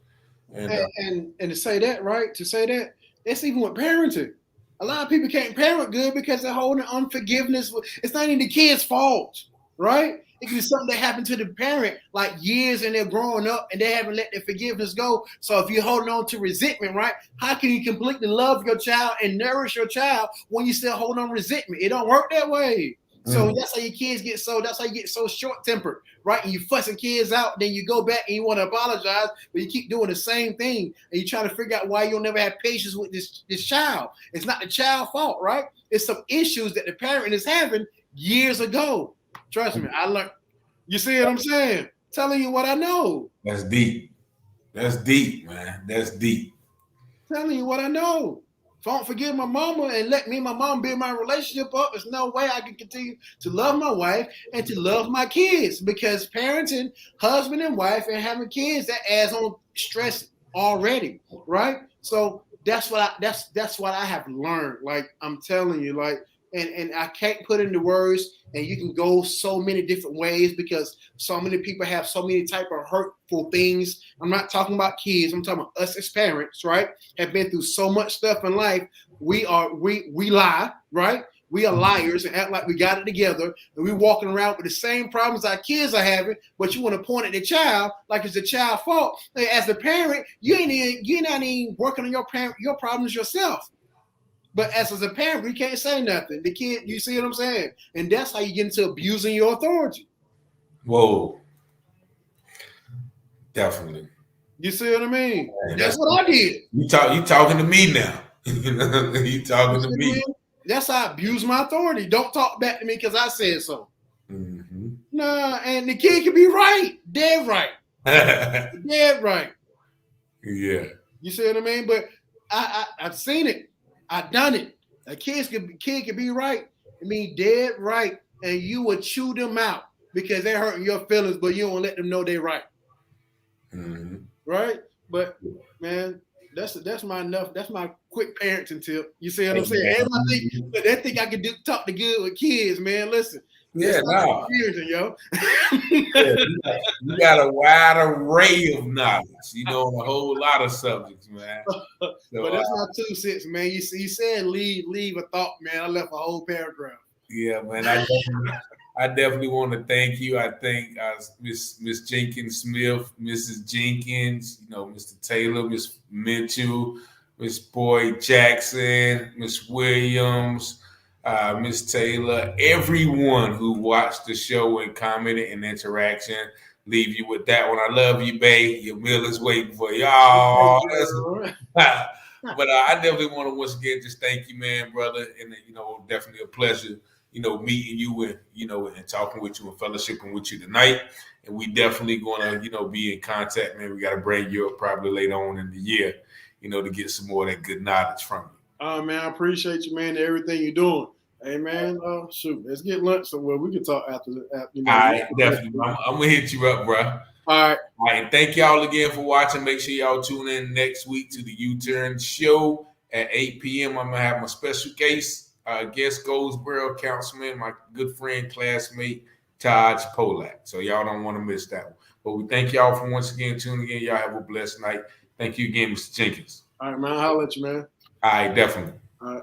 And to say that, right? To say that, that's even with parenting. A lot of people can't parent good because they're holding unforgiveness. It's not even the kid's fault. right? It could be something that happened to the parent like years and they're growing up and they haven't let their forgiveness go. So if you're holding on to resentment, right? How can you completely love your child and nourish your child when you still hold on to resentment? It don't work that way. So that's how your kids that's how you get so short-tempered, right? And you fussing kids out, then you go back and you want to apologize, but you keep doing the same thing and you trying to figure out why you'll never have patience with this child. It's not the child's fault, right? It's some issues that the parent is having years ago. Trust me, I learned. You see what I'm saying? Telling you what I know. That's deep. That's deep, man. That's deep. Telling you what I know. If I don't forgive my mama and let me and my mom build my relationship up, there's no way I can continue to love my wife and to love my kids, because parenting, husband and wife, and having kids, that adds on stress already, right? So that's what I have learned. Like I'm telling you, like, and I can't put into words, and you can go so many different ways because so many people have so many type of hurtful things. I'm not talking about kids. I'm talking about us as parents, right? Have been through so much stuff in life. We lie, right? We are liars and act like we got it together, and we walking around with the same problems our kids are having, but you want to point at the child like it's the child's fault. As a parent, you're not even working on your problems yourself. But as a parent, we can't say nothing. The kid, you see what I'm saying? And that's how you get into abusing your authority. Whoa. Definitely. You see what I mean? Man, that's what I did. You talking to me now. You talking to me. That's how I abuse my authority. Don't talk back to me because I said so. Mm-hmm. Nah, and the kid can be right. Dead right. Dead right. Yeah. You see what I mean? But I've seen it. I've done it. A kid can be right. I mean, dead right. And you will chew them out because they're hurting your feelings, but you don't let them know they're right. Mm-hmm. Right? But man, that's my quick parenting tip. You see what I'm saying? Everybody think I can talk to good with kids, man. Listen. Yeah, no. Yo. You got a wide array of knowledge, on a whole lot of subjects, man. So, but that's my 2 cents, man. You said leave a thought, man. I left a whole paragraph. Yeah, man. I definitely want to thank you. I thank Miss Jenkins Smith, Mrs. Jenkins, Mr. Taylor, Miss Mitchell, Miss Boyd Jackson, Miss Williams, Miss Taylor, everyone who watched the show and commented and interaction. Leave you with that one. I love you, babe. Your meal is waiting for y'all. But I definitely want to once again just thank you, man, brother. And definitely a pleasure, meeting you and, and talking with you and fellowshipping with you tonight. And we definitely gonna, be in contact, man. We got to bring you up probably later on in the year, to get some more of that good knowledge from you. Man, I appreciate you, man, everything you're doing. Hey, man, shoot, let's get lunch somewhere. We can talk after. All right, definitely. I'm going to hit you up, bro. All right. All right, thank y'all again for watching. Make sure y'all tune in next week to the UTurn Show at 8 p.m. I'm going to have my special guest Goldsboro Councilman, my good friend, classmate, Taj Polak. So y'all don't want to miss that one. But we thank y'all for once again tuning in. Y'all have a blessed night. Thank you again, Mr. Jenkins. All right, man. I'll let you, man. All right, definitely.